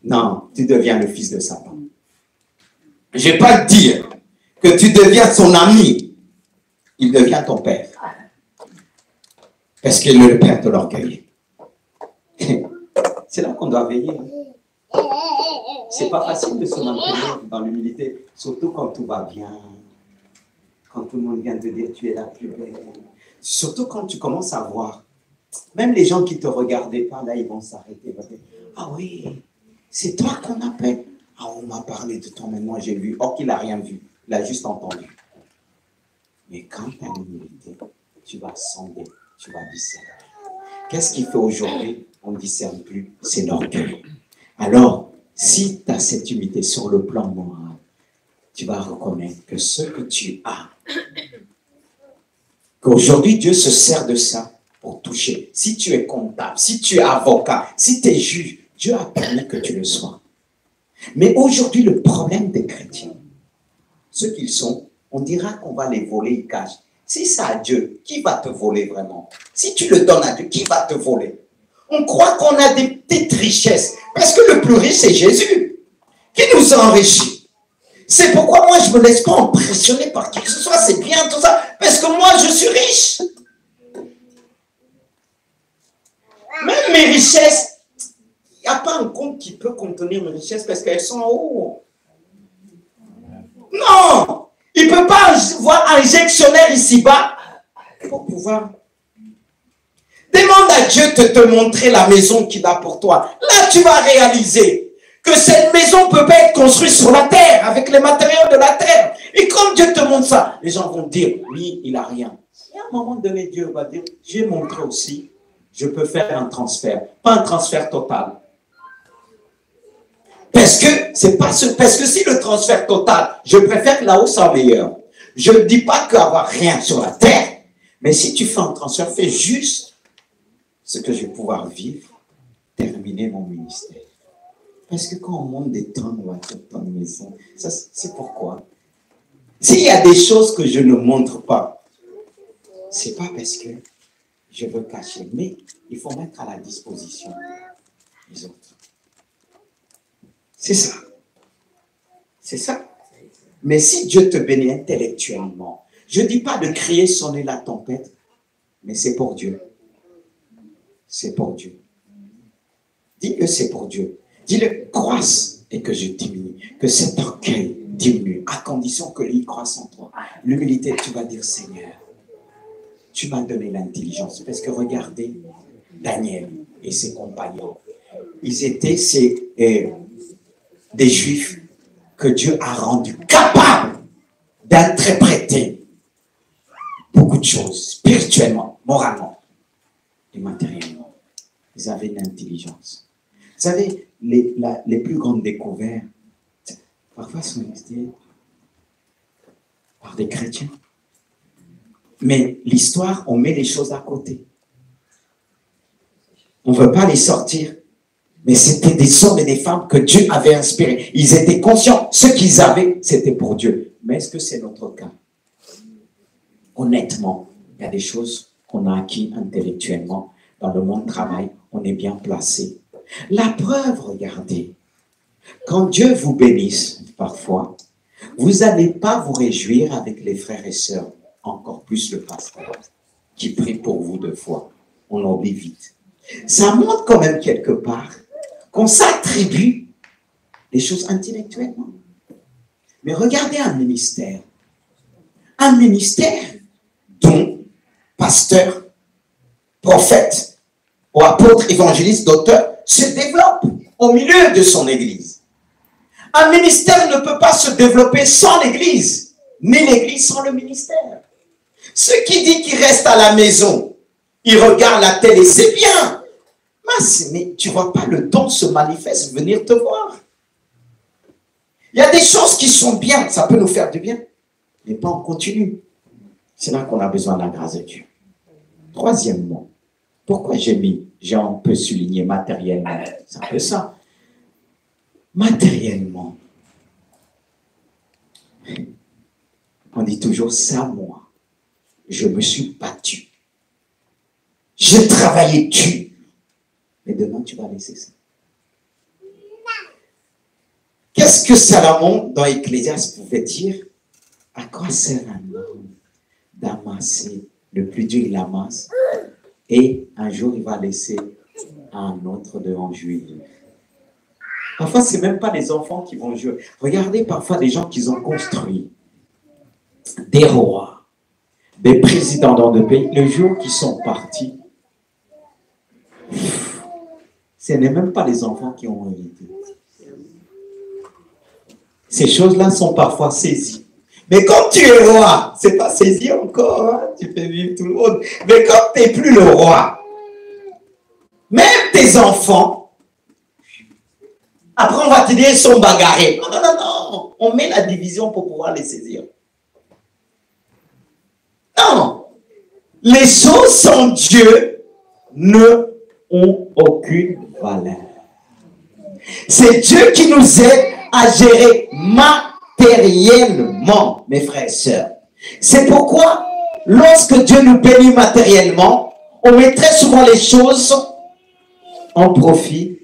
non, tu deviens le fils de Satan. Je ne vais pas te dire que tu deviens son ami. Il devient ton père. Parce qu'il est le père de l'orgueil. C'est là qu'on doit veiller. C'est pas facile de se maintenir dans l'humilité, surtout quand tout va bien. Quand tout le monde vient te dire tu es la plus belle. Surtout quand tu commences à voir. Même les gens qui ne te regardaient pas, là, ils vont s'arrêter. Ils vont dire, ah oui, c'est toi qu'on appelle. Ah, on m'a parlé de toi, mais moi j'ai vu. Or qu'il n'a rien vu, il a juste entendu. Mais quand tu as l'humilité, tu vas sonder, tu vas discerner. Qu'est-ce qui fait aujourd'hui? On ne discerne plus, c'est l'orgueil. Alors, si tu as cette humilité sur le plan moral, tu vas reconnaître que ce que tu as, qu'aujourd'hui Dieu se sert de ça pour toucher. Si tu es comptable, si tu es avocat, si tu es juge, Dieu a permis que tu le sois. Mais aujourd'hui, le problème des chrétiens, ceux qu'ils sont, on dira qu'on va les voler, ils cachent. Si c'est à Dieu, qui va te voler vraiment? Si tu le donnes à Dieu, qui va te voler? On croit qu'on a des petites richesses. Parce que le plus riche, c'est Jésus, qui nous a enrichis. C'est pourquoi moi, je ne me laisse pas impressionner par qui que ce soit. C'est bien tout ça. Parce que moi, je suis riche. Même mes richesses, il n'y a pas un compte qui peut contenir mes richesses parce qu'elles sont en haut. Non! Il ne peut pas avoir un gestionnaire ici-bas pour pouvoir... Demande à Dieu de te montrer la maison qu'il a pour toi. Là, tu vas réaliser que cette maison ne peut pas être construite sur la terre, avec les matériaux de la terre. Et comme Dieu te montre ça, les gens vont dire, lui, il n'a rien. Et à un moment donné, Dieu va dire, j'ai montré aussi, je peux faire un transfert. Pas un transfert total. Parce que si le transfert total, je préfère que là-haut soit meilleur. Je ne dis pas qu'avoir rien sur la terre, mais si tu fais un transfert, fais juste ce que je vais pouvoir vivre, terminer mon ministère. Parce que quand on monte des tonnes de voitures, tonnes de maisons, ça, c'est pourquoi. S'il y a des choses que je ne montre pas, c'est pas parce que je veux cacher, mais il faut mettre à la disposition les autres. C'est ça. C'est ça. Mais si Dieu te bénit intellectuellement, je ne dis pas de crier sonner la tempête, mais c'est pour Dieu. C'est pour Dieu. Dis que c'est pour Dieu. Dis-le, croisse et que je diminue. Que cet orgueil diminue, à condition que lui croisse en toi. L'humilité, tu vas dire, Seigneur, tu m'as donné l'intelligence. Parce que regardez, Daniel et ses compagnons, ils étaient des Juifs que Dieu a rendus capables d'interpréter beaucoup de choses, spirituellement, moralement et matériellement. Vous avez une intelligence. Vous savez, les plus grandes découvertes, parfois sont restées par des chrétiens. Mais l'histoire, on met les choses à côté. On ne veut pas les sortir. Mais c'était des hommes et des femmes que Dieu avait inspirés. Ils étaient conscients. Ce qu'ils avaient, c'était pour Dieu. Mais est-ce que c'est notre cas? Honnêtement, il y a des choses qu'on a acquis intellectuellement. Dans le monde du travail, on est bien placé. La preuve, regardez. Quand Dieu vous bénisse, parfois, vous n'allez pas vous réjouir avec les frères et sœurs, encore plus le pasteur, qui prie pour vous 2 fois. On l'oublie vite. Ça montre quand même quelque part qu'on s'attribue les choses intellectuellement. Mais regardez un ministère. Un ministère dont pasteur, prophète, ou apôtre, évangéliste, docteur se développe au milieu de son église. Un ministère ne peut pas se développer sans l'église, ni l'église sans le ministère. Ceux qui disent qu'ils restent à la maison, ils regardent la télé, c'est bien. Mais tu ne vois pas le don se manifeste, venir te voir. Il y a des choses qui sont bien, ça peut nous faire du bien, mais pas en continu. C'est là qu'on a besoin de la grâce de Dieu. Troisièmement, pourquoi j'ai un peu souligné matériellement? C'est un peu ça. Matériellement, on dit toujours ça, moi. Je me suis battu. J'ai travaillé dur. Mais demain, tu vas laisser ça. Qu'est-ce que Salomon, dans Ecclésiaste, pouvait dire? À quoi sert un homme d'amasser? Le plus dur, il amasse. Et un jour, il va laisser un autre de en jouir. Parfois, ce n'est même pas les enfants qui vont jouer. Regardez parfois des gens qui ont construit des rois, des présidents dans des pays. Le jour qu'ils sont partis, ce n'est même pas les enfants qui ont hérité. Ces choses-là sont parfois saisies. Mais quand tu es roi, ce n'est pas saisi encore. Hein? Tu fais vivre tout le monde. Mais quand tu n'es plus le roi, même tes enfants, après on va te dire ils sont bagarrés. Non, non, non, non. On met la division pour pouvoir les saisir. Non. Les choses sans Dieu ne ont aucune valeur. C'est Dieu qui nous aide à gérer matériellement, mes frères et sœurs. C'est pourquoi, lorsque Dieu nous bénit matériellement, on met très souvent les choses au profit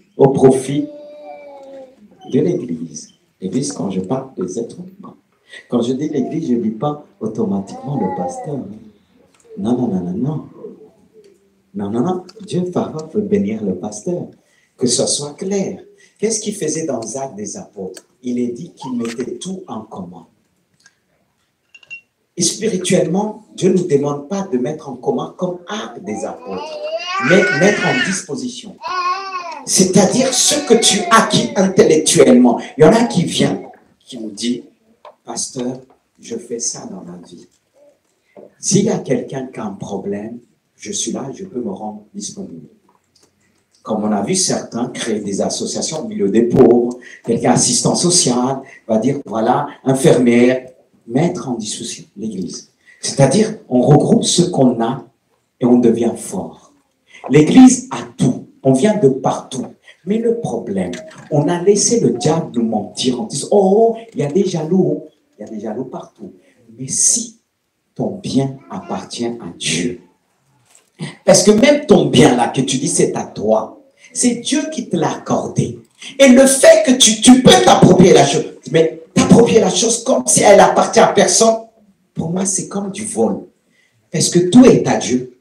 de l'Église. L'Église, quand je parle des êtres humains. Quand je dis l'Église, je ne dis pas automatiquement le pasteur. Non, non, non, non, non. Non, non, non. Dieu, Pharaon, veut bénir le pasteur. Que ce soit clair. Qu'est-ce qu'il faisait dans les Actes des Apôtres? Il est dit qu'il mettait tout en commun. Et spirituellement, Dieu ne nous demande pas de mettre en commun comme Actes des Apôtres, mais mettre en disposition. C'est-à-dire ce que tu as acquis intellectuellement. Il y en a qui vient, qui nous dit, pasteur, je fais ça dans ma vie. S'il y a quelqu'un qui a un problème, je suis là, je peux me rendre disponible. Comme on a vu certains créer des associations au milieu des pauvres, quelqu'un assistant social, va dire, voilà, infirmière, mettre en discussion l'Église. C'est-à-dire, on regroupe ce qu'on a et on devient fort. L'Église a tout, on vient de partout. Mais le problème, on a laissé le diable nous mentir en disant, oh, il y a des jaloux partout. Mais si ton bien appartient à Dieu, parce que même ton bien là, que tu dis c'est à toi, c'est Dieu qui te l'a accordé. Et le fait que tu peux t'approprier la chose, mais t'approprier la chose comme si elle appartient à personne, pour moi c'est comme du vol. Parce que tout est à Dieu.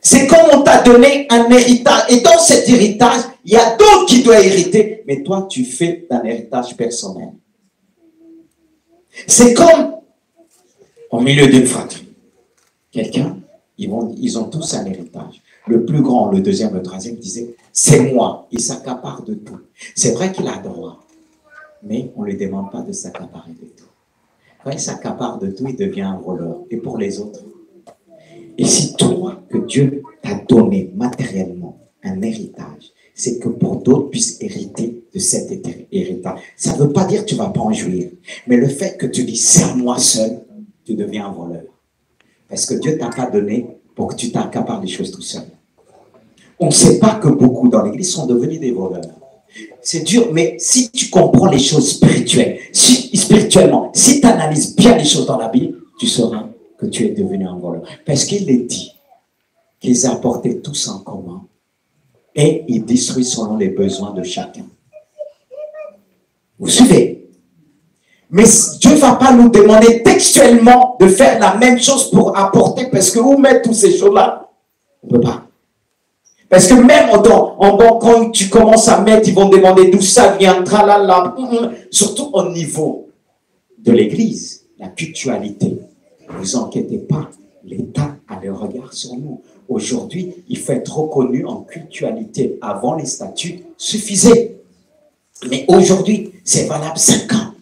C'est comme on t'a donné un héritage. Et dans cet héritage, il y a d'autres qui doivent hériter. Mais toi, tu fais d'un héritage personnel. C'est comme au milieu d'une fratrie. Quelqu'un, ils ont tous un héritage. Le plus grand, le deuxième, le troisième disait, c'est moi. Il s'accapare de tout. C'est vrai qu'il a droit. Mais on ne lui demande pas de s'accaparer de tout. Quand il s'accapare de tout, il devient un voleur. Et pour les autres? Et si toi, que Dieu t'a donné matériellement un héritage, c'est que pour d'autres puissent hériter de cet héritage. Ça ne veut pas dire que tu ne vas pas en jouir. Mais le fait que tu dis, sers-moi seul, tu deviens un voleur. Parce que Dieu ne t'a pas donné pour que tu t'accapares des choses tout seul. On ne sait pas que beaucoup dans l'église sont devenus des voleurs. C'est dur, mais si tu comprends les choses spirituelles, spirituellement, si tu analyses bien les choses dans la Bible, tu sauras que tu es devenu un voleur. Parce qu'il est dit qu'ils apportaient tous en commun et ils détruisent selon les besoins de chacun. Vous suivez? Mais Dieu ne va pas nous demander textuellement de faire la même chose pour apporter, parce que où mettre toutes ces choses-là? On ne peut pas. Parce que même quand tu commences à mettre, ils vont demander d'où ça vient, tralala, surtout au niveau de l'église, la cultualité. Ne vous inquiétez pas, l'État a le regard sur nous. Aujourd'hui, il faut être reconnu en cultualité. Avant, les statuts suffisaient. Mais aujourd'hui, c'est valable 5 ans.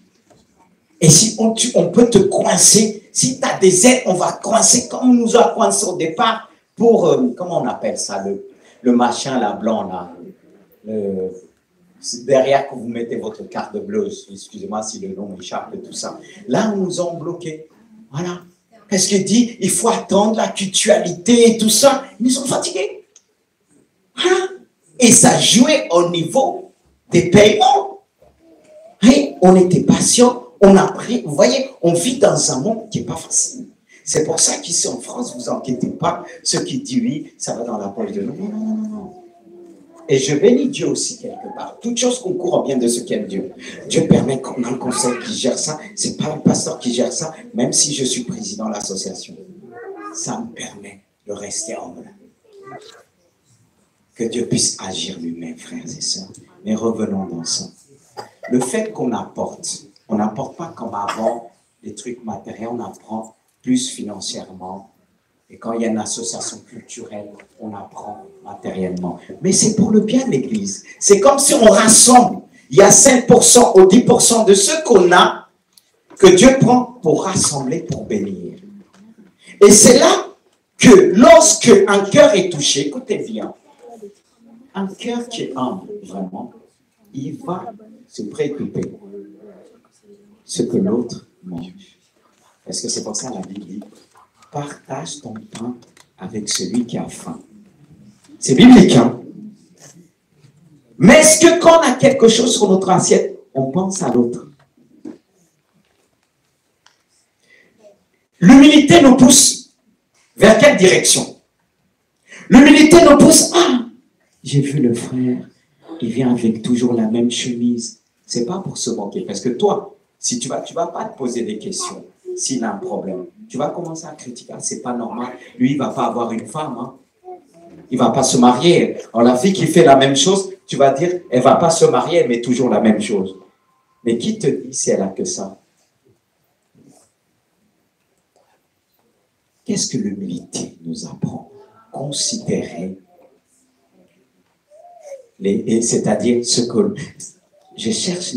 Et si on peut te coincer, si tu as des aides, on va coincer comme on nous a coincé au départ pour, comment on appelle ça, le machin là, blanc là. C'est derrière que vous mettez votre carte bleue, excusez-moi si le nom m'échappe et tout ça. Là, on nous a bloqués. Voilà. Parce qu'il dit, il faut attendre la cultualité et tout ça. Ils sont fatigués. Voilà. Et ça jouait au niveau des paiements. Et on était patient. On a pris, vous voyez, on vit dans un monde qui n'est pas facile. C'est pour ça qu'ici en France, vous inquiétez pas, ceux qui disent oui, ça va dans la poche de nous. Non, non, non, non. Et je bénis Dieu aussi quelque part. Toute chose concourt au bien de ceux qui aiment Dieu. Dieu permet qu'on ait un conseil qui gère ça. Ce n'est pas le pasteur qui gère ça, même si je suis président de l'association. Ça me permet de rester humble. Que Dieu puisse agir lui-même, frères et sœurs. Mais revenons dans ça. Le fait qu'on apporte, on n'apporte pas comme avant des trucs matériels, on apprend plus financièrement. Et quand il y a une association culturelle, on apprend matériellement. Mais c'est pour le bien de l'Église. C'est comme si on rassemble. Il y a 5% ou 10% de ce qu'on a que Dieu prend pour rassembler, pour bénir. Et c'est là que lorsque un cœur est touché, écoutez bien, un cœur qui est humble, vraiment, il va se préoccuper ce que l'autre mange. Parce que c'est pour ça que la Bible dit, partage ton pain avec celui qui a faim. C'est biblique, hein? Mais est-ce que quand on a quelque chose sur notre assiette, on pense à l'autre? L'humilité nous pousse vers quelle direction? L'humilité nous pousse, j'ai vu le frère, il vient avec toujours la même chemise. C'est pas pour se moquer, parce que toi, si tu vas pas te poser des questions. S'il a un problème, tu vas commencer à critiquer. C'est pas normal. Lui, il va pas avoir une femme. Hein. Il va pas se marier. Alors, la fille qui fait la même chose, tu vas dire, elle va pas se marier, mais toujours la même chose. Mais qui te dit si elle a que ça? Qu'est-ce que l'humilité nous apprend? Considérer c'est-à-dire ce que je cherche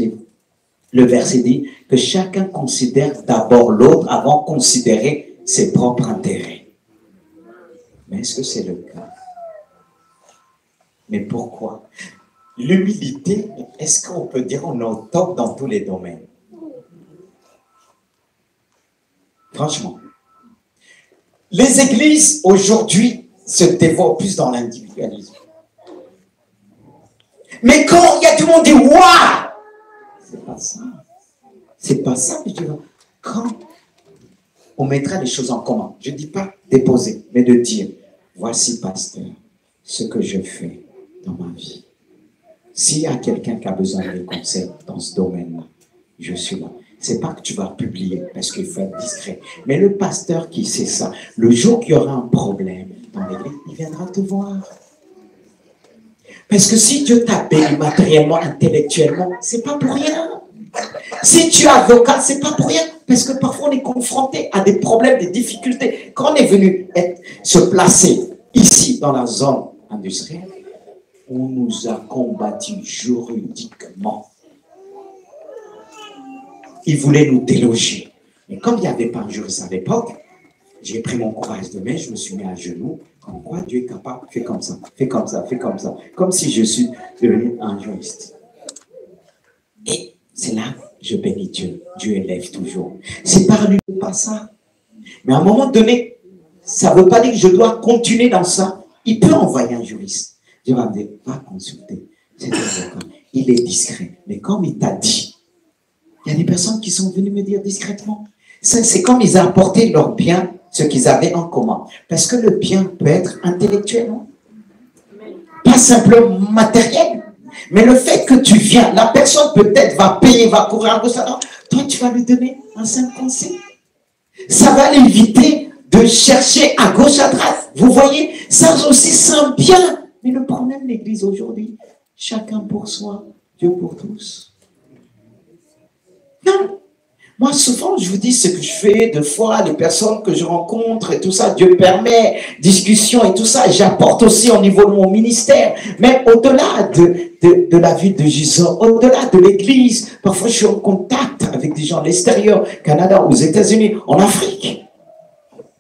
le verset dit que chacun considère d'abord l'autre avant de considérer ses propres intérêts. Mais est-ce que c'est le cas? Mais pourquoi? L'humilité, est-ce qu'on peut dire on est au top dans tous les domaines? Franchement. Les églises aujourd'hui se développent plus dans l'individualisme. Mais quand il y a du monde qui dit « Waouh !» C'est pas ça. C'est pas ça que je dis. Quand on mettra les choses en commun, je ne dis pas déposer, mais de dire « Voici, pasteur, ce que je fais dans ma vie. S'il y a quelqu'un qui a besoin de conseils dans ce domaine-là, je suis là. » C'est pas que tu vas publier, parce qu'il faut être discret. Mais le pasteur qui sait ça, le jour qu'il y aura un problème dans l'église, il viendra te voir. Parce que si Dieu t'a béni matériellement, intellectuellement, c'est pas pour rien. Si tu es avocat, c'est pas pour rien. Parce que parfois on est confronté à des problèmes, des difficultés. Quand on est venu se placer ici, dans la zone industrielle, on nous a combattu juridiquement. Ils voulaient nous déloger. Et comme il n'y avait pas un juriste à l'époque, j'ai pris mon courage de main, je me suis mis à genoux, comme quoi Dieu est capable, fais comme ça, fais comme ça, fais comme ça, comme si je suis devenu un juriste. Et c'est là que je bénis Dieu. Dieu élève toujours. C'est par lui, pas ça. Mais à un moment donné, ça ne veut pas dire que je dois continuer dans ça. Il peut envoyer un juriste. Dieu va me dire, va consulter. C'est avocat. Il est discret. Mais comme il t'a dit, il y a des personnes qui sont venues me dire discrètement. C'est comme ils ont apporté leur bien, ce qu'ils avaient en commun. Parce que le bien peut être intellectuel, non? Pas simplement matériel. Mais le fait que tu viens, la personne peut-être va payer, va courir un peu ça. Toi, tu vas lui donner un simple conseil. Ça va l'éviter de chercher à gauche, à droite. Vous voyez, ça aussi, c'est un bien. Mais le problème de l'Église aujourd'hui, chacun pour soi, Dieu pour tous. Non. Moi, souvent, je vous dis ce que je fais, de fois, les personnes que je rencontre et tout ça, Dieu permet, discussion et tout ça, j'apporte aussi au niveau de mon ministère. Mais au-delà de la vie de Jésus, au-delà de l'Église, parfois je suis en contact avec des gens à l'extérieur, Canada, aux États-Unis, en Afrique.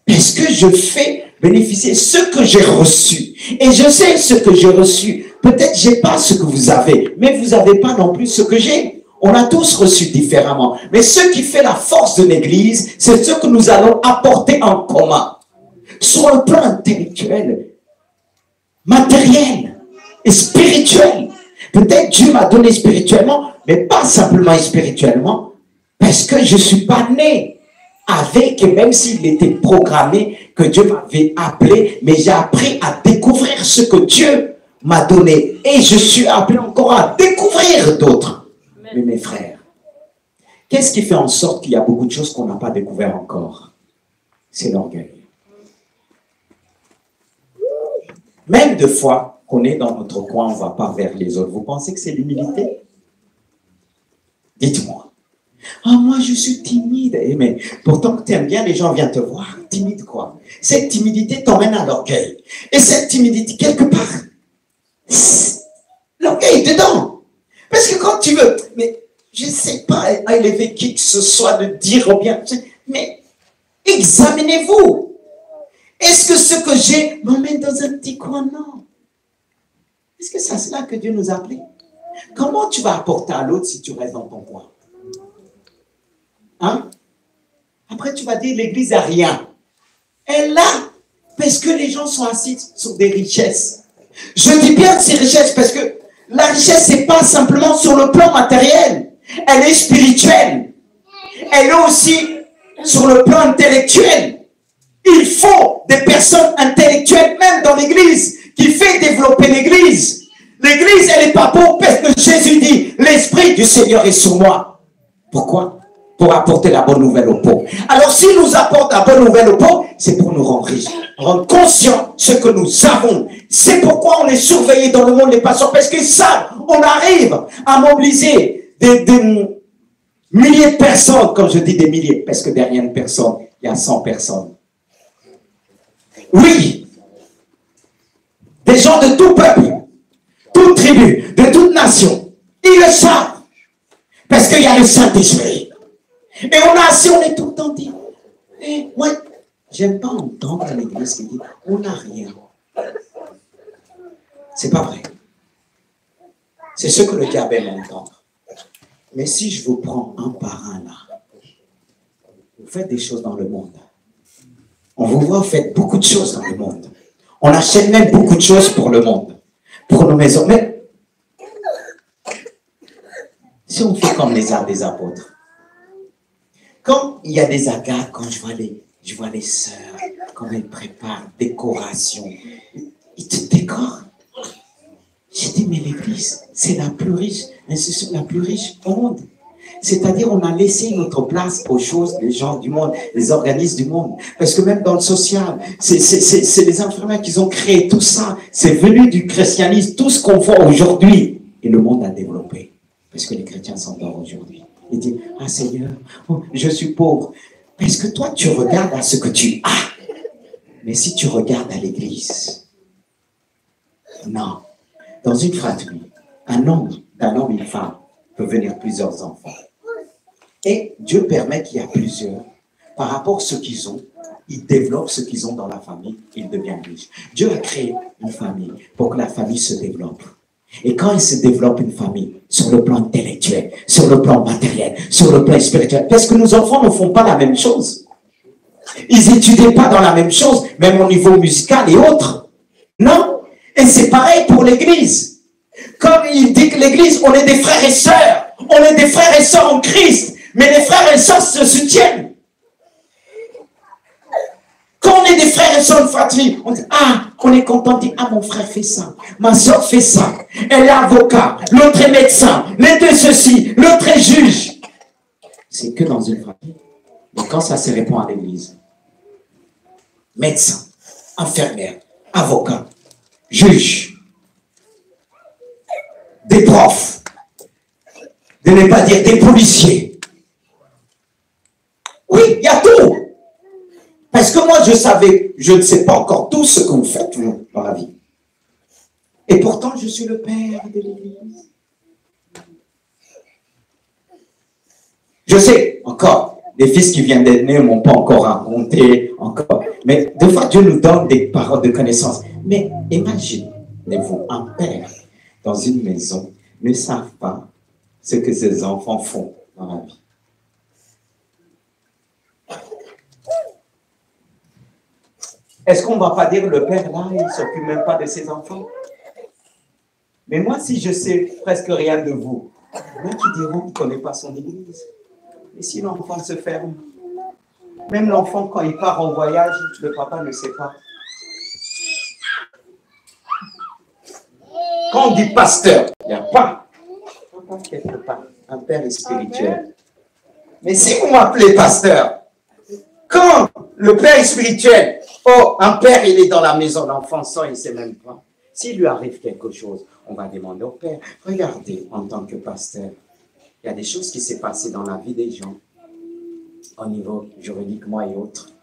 Est-ce que je fais bénéficier ce que j'ai reçu? Et je sais ce que j'ai reçu. Peut-être je n'ai pas ce que vous avez, mais vous n'avez pas non plus ce que j'ai. On a tous reçu différemment. Mais ce qui fait la force de l'Église, c'est ce que nous allons apporter en commun. Sur le plan intellectuel, matériel et spirituel. Peut-être Dieu m'a donné spirituellement, mais pas simplement spirituellement, parce que je ne suis pas né avec, même s'il était programmé, que Dieu m'avait appelé, mais j'ai appris à découvrir ce que Dieu m'a donné. Et je suis appelé encore à découvrir d'autres. Mais mes frères, qu'est-ce qui fait en sorte qu'il y a beaucoup de choses qu'on n'a pas découvert encore? C'est l'orgueil. Même des fois qu'on est dans notre coin, on ne va pas vers les autres. Vous pensez que c'est l'humilité? Dites-moi. Ah, moi, je suis timide. Eh, mais pourtant que tu aimes bien, les gens viennent te voir. Timide quoi? Cette timidité t'emmène à l'orgueil. Et cette timidité, quelque part, l'orgueil est dedans. Parce que quand tu veux, mais je ne sais pas élever qui que ce soit, de dire bien, mais examinez-vous. Est-ce que ce que j'ai m'emmène dans un petit coin? Non. Est-ce que c'est cela que Dieu nous a appelés? Comment tu vas apporter à l'autre si tu restes dans ton coin? Hein? Après, tu vas dire l'Église n'a rien. Elle l'a, parce que les gens sont assis sur des richesses. Je dis bien ces richesses parce que la richesse, c'est pas simplement sur le plan matériel. Elle est spirituelle. Elle est aussi sur le plan intellectuel. Il faut des personnes intellectuelles, même dans l'Église, qui fait développer l'Église. L'Église, elle n'est pas pauvre parce que Jésus dit, l'Esprit du Seigneur est sur moi. Pourquoi? Pour apporter la bonne nouvelle aux pauvres. Alors, si nous apporte la bonne nouvelle aux pauvres, c'est pour nous rendre riches, rendre conscients de ce que nous avons. C'est pourquoi on est surveillé dans le monde des patients, parce que ça, on arrive à mobiliser des milliers de personnes, comme je dis des milliers, parce que derrière une personne, il y a 100 personnes. Oui, des gens de tout peuple, toute tribu, de toute nation, ils le savent, parce qu'il y a le Saint-Esprit. Et on est tout le temps dit, ouais, j'aime pas entendre l'Église qui dit, on n'a rien. C'est pas vrai. C'est ce que le diable aime entendre. Mais si je vous prends un par un là, vous faites des choses dans le monde. On vous voit, vous faites beaucoup de choses dans le monde. On achète même beaucoup de choses pour le monde, pour nos maisons. Mais si on fait comme les arts des apôtres, quand il y a des agates, quand je vois les sœurs, comment elles préparent, décoration, ils te décorent. J'ai dit, mais l'Église, c'est la plus riche, l'institution la plus riche au monde. C'est-à-dire, on a laissé notre place aux choses, les gens du monde, les organismes du monde. Parce que même dans le social, c'est les infirmières qui ont créé tout ça. C'est venu du christianisme, tout ce qu'on voit aujourd'hui. Et le monde a développé. Parce que les chrétiens s'endorment aujourd'hui. Ils disent, ah Seigneur, oh, je suis pauvre. Parce que toi, tu regardes à ce que tu as. Mais si tu regardes à l'Église, non. Dans une fratrie, d'un homme et une femme, peut venir plusieurs enfants. Et Dieu permet qu'il y a plusieurs. par rapport à ce qu'ils ont, ils développent ce qu'ils ont dans la famille, ils deviennent riches. Dieu a créé une famille pour que la famille se développe. Et quand il se développe une famille, sur le plan intellectuel, sur le plan matériel, sur le plan spirituel, parce que nos enfants ne font pas la même chose. Ils n'étudient pas dans la même chose, même au niveau musical et autres. Non. Et c'est pareil pour l'Église. Comme il dit que l'Église, on est des frères et sœurs. On est des frères et sœurs en Christ. Mais les frères et sœurs se soutiennent. Quand on est des frères et sœurs de fratrie, on dit, on est content, on dit, mon frère fait ça, ma soeur fait ça, elle est avocat, l'autre est médecin, les deux ceci, l'autre est juge. C'est que dans une fratrie. Mais quand ça se répond à l'église, médecin, infirmière, avocat, juge, des profs, de ne pas dire des policiers. Oui, il y a tout. Parce que moi, je ne sais pas encore tout ce que vous faites dans la vie. Et pourtant, je suis le père de l'Église. Je sais, encore, les fils qui viennent d'être nés ne m'ont pas encore raconté, encore. Mais des fois, Dieu nous donne des paroles de connaissance. Mais imaginez-vous, un père dans une maison ne savent pas ce que ses enfants font dans la vie. Est-ce qu'on ne va pas dire le père là, il ne s'occupe même pas de ses enfants? Mais moi, si je sais presque rien de vous, il y en a qui diront qu'il ne connaît pas son église. Et si l'enfant se ferme, même l'enfant, quand il part en voyage, le papa ne sait pas. Quand on dit pasteur, il n'y a pas. Papa quelque part, un père spirituel. Mais si vous m'appelez pasteur, quand le père est spirituel, un père, il est dans la maison, l'enfant sort, il ne sait même pas. S'il lui arrive quelque chose, on va demander au père, regardez, en tant que pasteur, il y a des choses qui s'est passées dans la vie des gens, au niveau juridiquement et autres.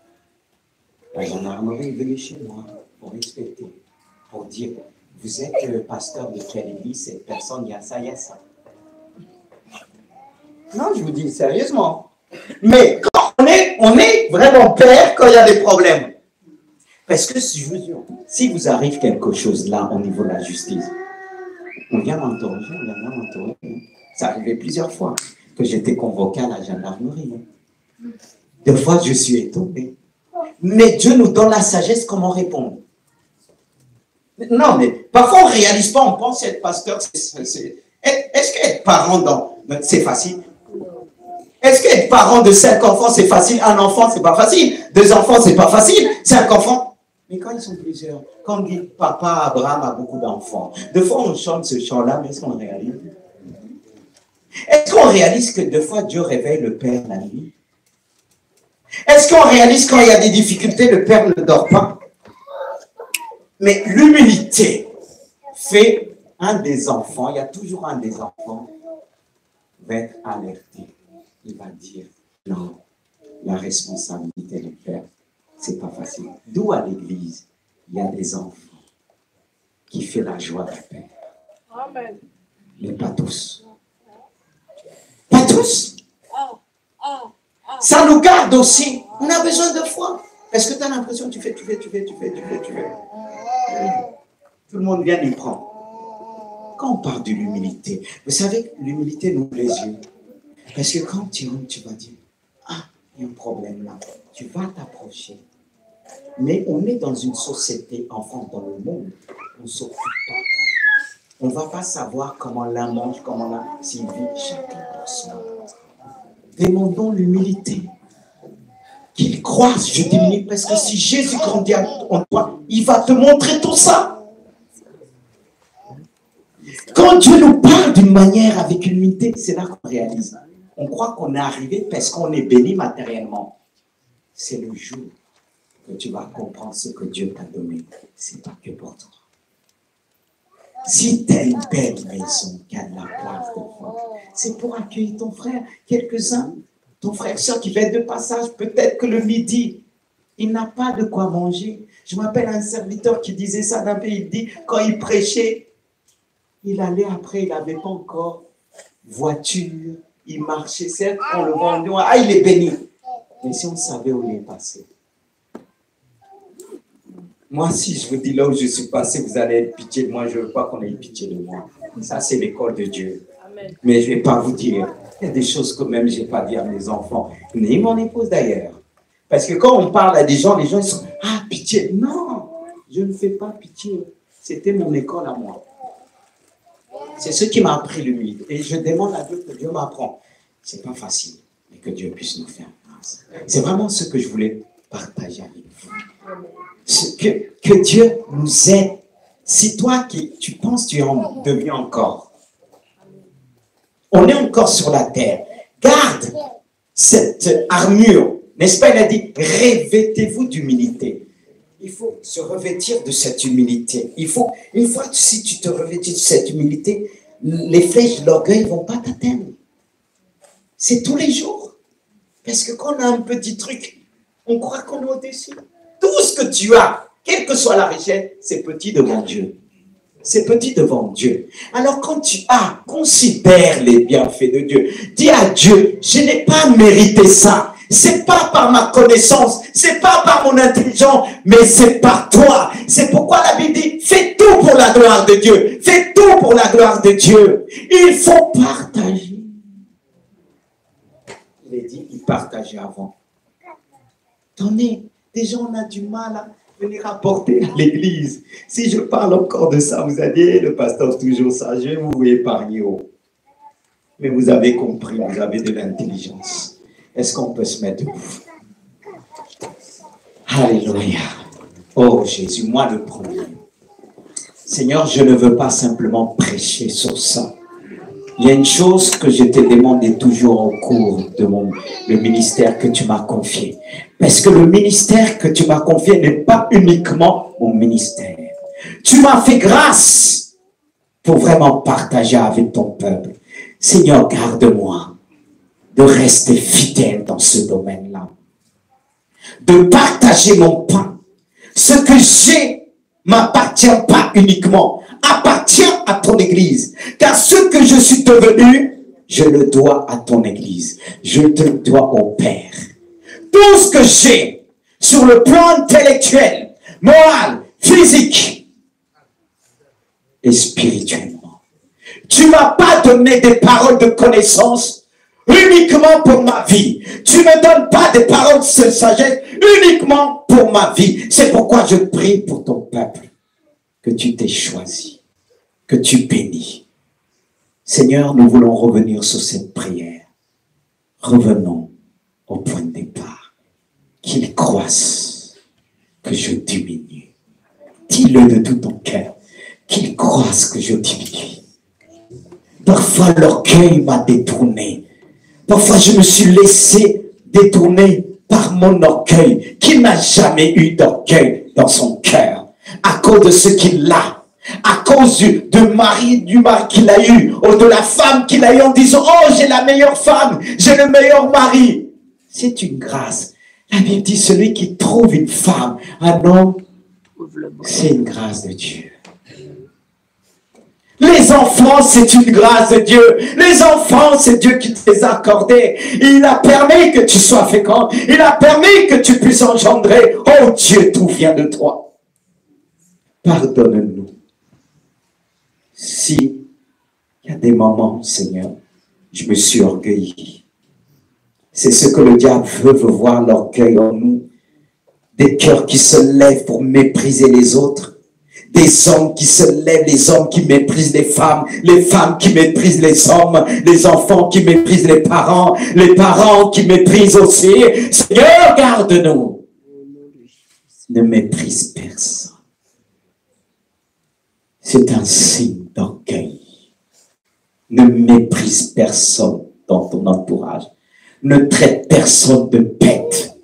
La gendarmerie est venue chez moi pour respecter, pour dire, vous êtes le pasteur de quelle église, cette personne, il y a ça, il y a ça. Non, je vous dis sérieusement. Mais quand on est vraiment père quand il y a des problèmes. Parce que, je vous jure, si vous arrive quelque chose là, au niveau de la justice, on vient m'interroger, Ça arrivait plusieurs fois que j'étais convoqué à la gendarmerie. Des fois, je suis étonné. Mais Dieu nous donne la sagesse comment répondre. Non, mais parfois, on ne réalise pas, on pense être pasteur. Est-ce qu'être parent, c'est facile? Est-ce qu'être parent de 5 enfants, c'est facile? Un enfant, c'est pas facile. 2 enfants, c'est pas facile. 5 enfants. Mais quand ils sont plusieurs, quand on dit papa Abraham a beaucoup d'enfants, des fois on chante ce chant-là, mais est-ce qu'on réalise? Est-ce qu'on réalise que des fois Dieu réveille le père la nuit? Est-ce qu'on réalise quand il y a des difficultés, le père ne dort pas? Mais l'humilité fait un des enfants, il y a toujours un des enfants, va être alerté. Il va dire, non, la responsabilité du père, c'est pas facile. D'où à l'église, il y a des enfants qui font la joie du père. Amen. Mais pas tous. Pas tous. Ça nous garde aussi. On a besoin de foi. Est-ce que tu as l'impression que tu fais. Tout le monde vient y prendre. Quand on parle de l'humilité, vous savez, l'humilité nous ouvre les yeux. Parce que quand tu rentres, tu vas dire, il y a un problème là. Tu vas t'approcher. Mais on est dans une société, enfin dans le monde, on ne s'occupe pas. On ne va pas savoir comment l'un mange, comment l'un s'il vit. Chacun pour soi. Demandons l'humilité. Qu'il croise, je diminue, parce que si Jésus grandit en toi, il va te montrer tout ça. Quand Dieu nous parle d'une manière avec humilité, c'est là qu'on réalise. On croit qu'on est arrivé parce qu'on est béni matériellement. C'est le jour que tu vas comprendre ce que Dieu t'a donné. C'est pas que pour toi. Si tu as une belle maison qui a de la place de foi, c'est pour accueillir ton frère, quelques-uns, ton frère, soeur qui va être de passage, peut-être que le midi, il n'a pas de quoi manger. Je m'appelle un serviteur qui disait ça d'un pays, il dit, quand il prêchait, il allait après, il n'avait pas encore voiture, il marchait, certes, on le vend, il est béni. Mais si on savait où il est passé. Moi, si je vous dis là où je suis passé, vous allez être pitié de moi. Je ne veux pas qu'on ait pitié de moi. Ça, c'est l'école de Dieu. Amen. Mais je ne vais pas vous dire. Il y a des choses que même je n'ai pas dit à mes enfants, ni mon épouse d'ailleurs. Parce que quand on parle à des gens, les gens ils sont « Ah, pitié !» Non, je ne fais pas pitié. C'était mon école à moi. C'est ce qui m'a appris l'humilité. Et je demande à Dieu que Dieu m'apprend. Ce n'est pas facile, mais que Dieu puisse nous faire grâce. C'est vraiment ce que je voulais partager avec vous. Que Dieu nous aide. Si toi, tu penses tu en deviens encore, on est encore sur la terre. Garde cette armure. N'est-ce pas? Il a dit, revêtez-vous d'humilité. Il faut se revêtir de cette humilité. Il faut, une fois si tu te revêtis de cette humilité, les flèches de l'orgueil ne vont pas t'atteindre. C'est tous les jours. Parce que quand on a un petit truc, on croit qu'on est au-dessus. Tout ce que tu as, quelle que soit la richesse, c'est petit devant Dieu. C'est petit devant Dieu. Alors quand tu as, considère les bienfaits de Dieu. Dis à Dieu, je n'ai pas mérité ça. C'est pas par ma connaissance, c'est pas par mon intelligence, mais c'est par toi. C'est pourquoi la Bible dit, fais tout pour la gloire de Dieu. Fais tout pour la gloire de Dieu. Il faut partager. Il est dit, il partageait avant. Attendez, déjà on a du mal à venir apporter à l'église. Si je parle encore de ça, vous allez, le pasteur toujours sage, vous épargnez. Mais vous avez compris, vous avez de l'intelligence. Est-ce qu'on peut se mettre debout? Alléluia. Oh Jésus, moi le premier. Seigneur, je ne veux pas simplement prêcher sur ça. Il y a une chose que je t'ai demandé toujours au cours de le ministère que tu m'as confié. Parce que le ministère que tu m'as confié n'est pas uniquement mon ministère. Tu m'as fait grâce pour vraiment partager avec ton peuple. Seigneur, garde-moi de rester fidèle dans ce domaine-là. De partager mon pain. Ce que j'ai m'appartient pas uniquement, appartient à ton église. Car ce que je suis devenu, je le dois à ton église. Je te le dois au Père. Tout ce que j'ai sur le plan intellectuel, moral, physique et spirituellement. Tu m'as pas donné des paroles de connaissance uniquement pour ma vie. Tu ne me donnes pas des paroles de sagesse uniquement pour ma vie. C'est pourquoi je prie pour ton peuple. Que tu t'aies choisi. Que tu bénis. Seigneur, nous voulons revenir sur cette prière. Revenons au point de départ. Qu'il croisse, que je diminue. Dis-le de tout ton cœur. Qu'il croisse, que je diminue. Parfois, l'orgueil m'a détourné. Parfois, je me suis laissé détourner par mon orgueil, qui n'a jamais eu d'orgueil dans son cœur, à cause de ce qu'il a, à cause du mari qu'il a eu, ou de la femme qu'il a eu en disant, oh, j'ai la meilleure femme, j'ai le meilleur mari. C'est une grâce. La Bible dit, celui qui trouve une femme, un homme, c'est une grâce de Dieu. Les enfants, c'est une grâce de Dieu. Les enfants, c'est Dieu qui te les a accordés. Il a permis que tu sois fécond. Il a permis que tu puisses engendrer. Oh Dieu, tout vient de toi. Pardonne-nous. Si il y a des moments, Seigneur, je me suis orgueilli. C'est ce que le diable veut voir, l'orgueil en nous. Des cœurs qui se lèvent pour mépriser les autres. Des hommes qui se lèvent, les hommes qui méprisent les femmes qui méprisent les hommes, les enfants qui méprisent les parents qui méprisent aussi. Seigneur, garde-nous. Ne méprise personne. C'est un signe d'orgueil. Ne méprise personne dans ton entourage. Ne traite personne de bête.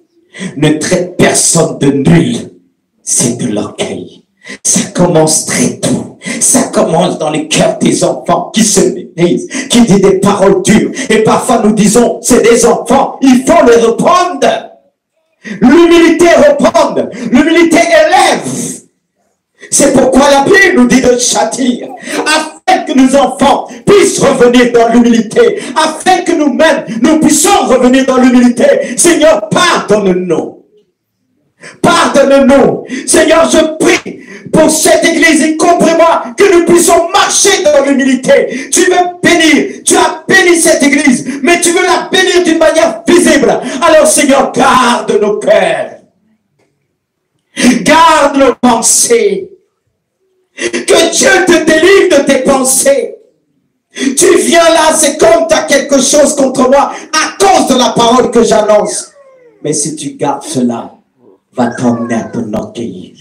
Ne traite personne de nul. C'est de l'orgueil. Ça commence très tôt. Ça commence dans les cœurs des enfants qui se méprisent, qui disent des paroles dures. Et parfois nous disons, c'est des enfants, il faut les reprendre. L'humilité reprendre. L'humilité élève. C'est pourquoi la Bible nous dit de châtir, afin que nos enfants puissent puissent revenir dans l'humilité, afin que nous-mêmes, nous puissions revenir dans l'humilité. Seigneur, pardonne-nous. Pardonne-nous. Seigneur, je prie pour cette église, y compris-moi, que nous puissions marcher dans l'humilité. Tu veux bénir, tu as béni cette église, mais tu veux la bénir d'une manière visible. Alors Seigneur, garde nos cœurs. Garde nos pensées. Que Dieu te délivre de tes pensées. Tu viens là, c'est comme tu as quelque chose contre moi à cause de la parole que j'annonce. Mais si tu gardes cela, va t'emmener à ton orgueil,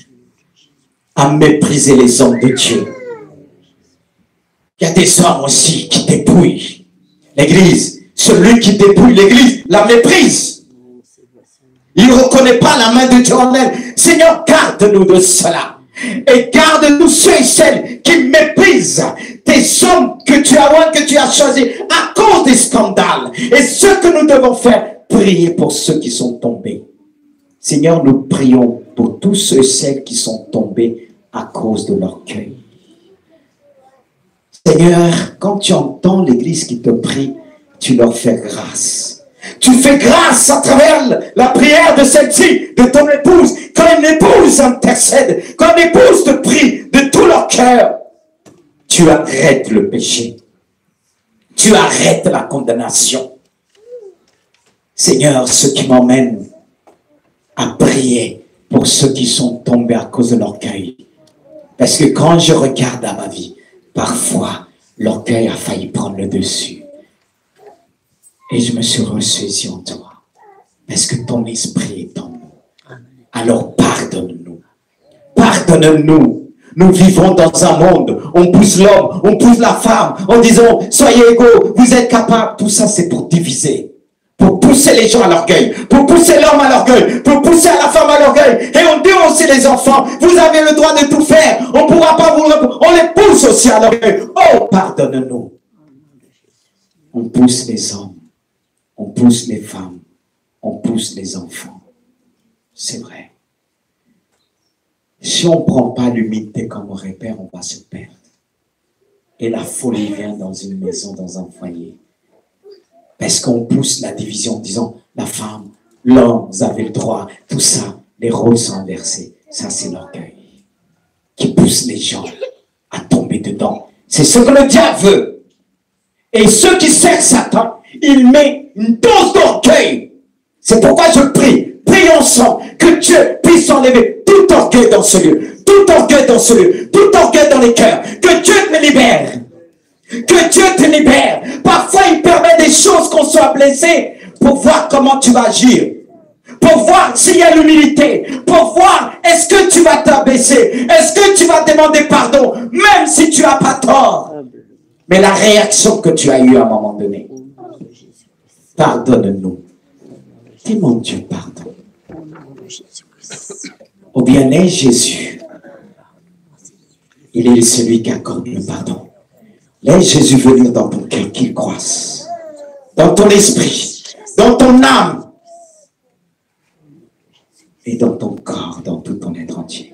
à mépriser les hommes de Dieu. Il y a des hommes aussi qui dépouillent l'église. Celui qui dépouille l'église la méprise. Il ne reconnaît pas la main de Dieu en elle. Seigneur, garde-nous de cela. Et garde-nous ceux et celles qui méprisent tes hommes que tu as loin, que tu as choisis à cause des scandales. Et ce que nous devons faire, prier pour ceux qui sont tombés. Seigneur, nous prions pour tous ceux et celles qui sont tombés à cause de l'orgueil. Seigneur, quand tu entends l'église qui te prie, tu leur fais grâce. Tu fais grâce à travers la prière de celle-ci, de ton épouse. Quand une épouse intercède, quand une épouse te prie de tout leur cœur, tu arrêtes le péché. Tu arrêtes la condamnation. Seigneur, ce qui m'emmène à prier pour ceux qui sont tombés à cause de l'orgueil. Parce que quand je regarde à ma vie, parfois, l'orgueil a failli prendre le dessus. Et je me suis ressaisi en toi. Parce que ton esprit est en nous. Alors pardonne-nous. Pardonne-nous. Nous vivons dans un monde, on pousse l'homme, on pousse la femme, en disant, soyez égaux, vous êtes capables. Tout ça, c'est pour diviser. Pour pousser les gens à l'orgueil, pour pousser l'homme à l'orgueil, pour pousser la femme à l'orgueil. Et on dit aussi les enfants, vous avez le droit de tout faire, on ne pourra pas vous le... On les pousse aussi à l'orgueil. Oh, pardonne-nous. On pousse les hommes, on pousse les femmes, on pousse les enfants. C'est vrai. Si on ne prend pas l'humilité comme repère, on va se perdre. Et la folie vient dans une maison, dans un foyer. Parce qu'on pousse la division en disant, la femme, l'homme, vous avez le droit, tout ça, les rôles sont inversés. Ça, c'est l'orgueil qui pousse les gens à tomber dedans. C'est ce que le diable veut. Et ceux qui servent Satan, il met une dose d'orgueil. C'est pourquoi je prie, prions ensemble, que Dieu puisse enlever tout orgueil dans ce lieu, tout orgueil dans ce lieu, tout orgueil dans les cœurs, que Dieu te libère. Que Dieu te libère. Parfois, il permet des choses qu'on soit blessé pour voir comment tu vas agir. Pour voir s'il y a l'humilité. Pour voir est-ce que tu vas t'abaisser. Est-ce que tu vas demander pardon. Même si tu n'as pas tort. Mais la réaction que tu as eue à un moment donné. Pardonne-nous. Dis mon Dieu pardon. Au bien-être Jésus. Il est celui qui accorde le pardon. Laisse Jésus venir dans ton cœur, qu'il croisse. Dans ton esprit, dans ton âme et dans ton corps, dans tout ton être entier.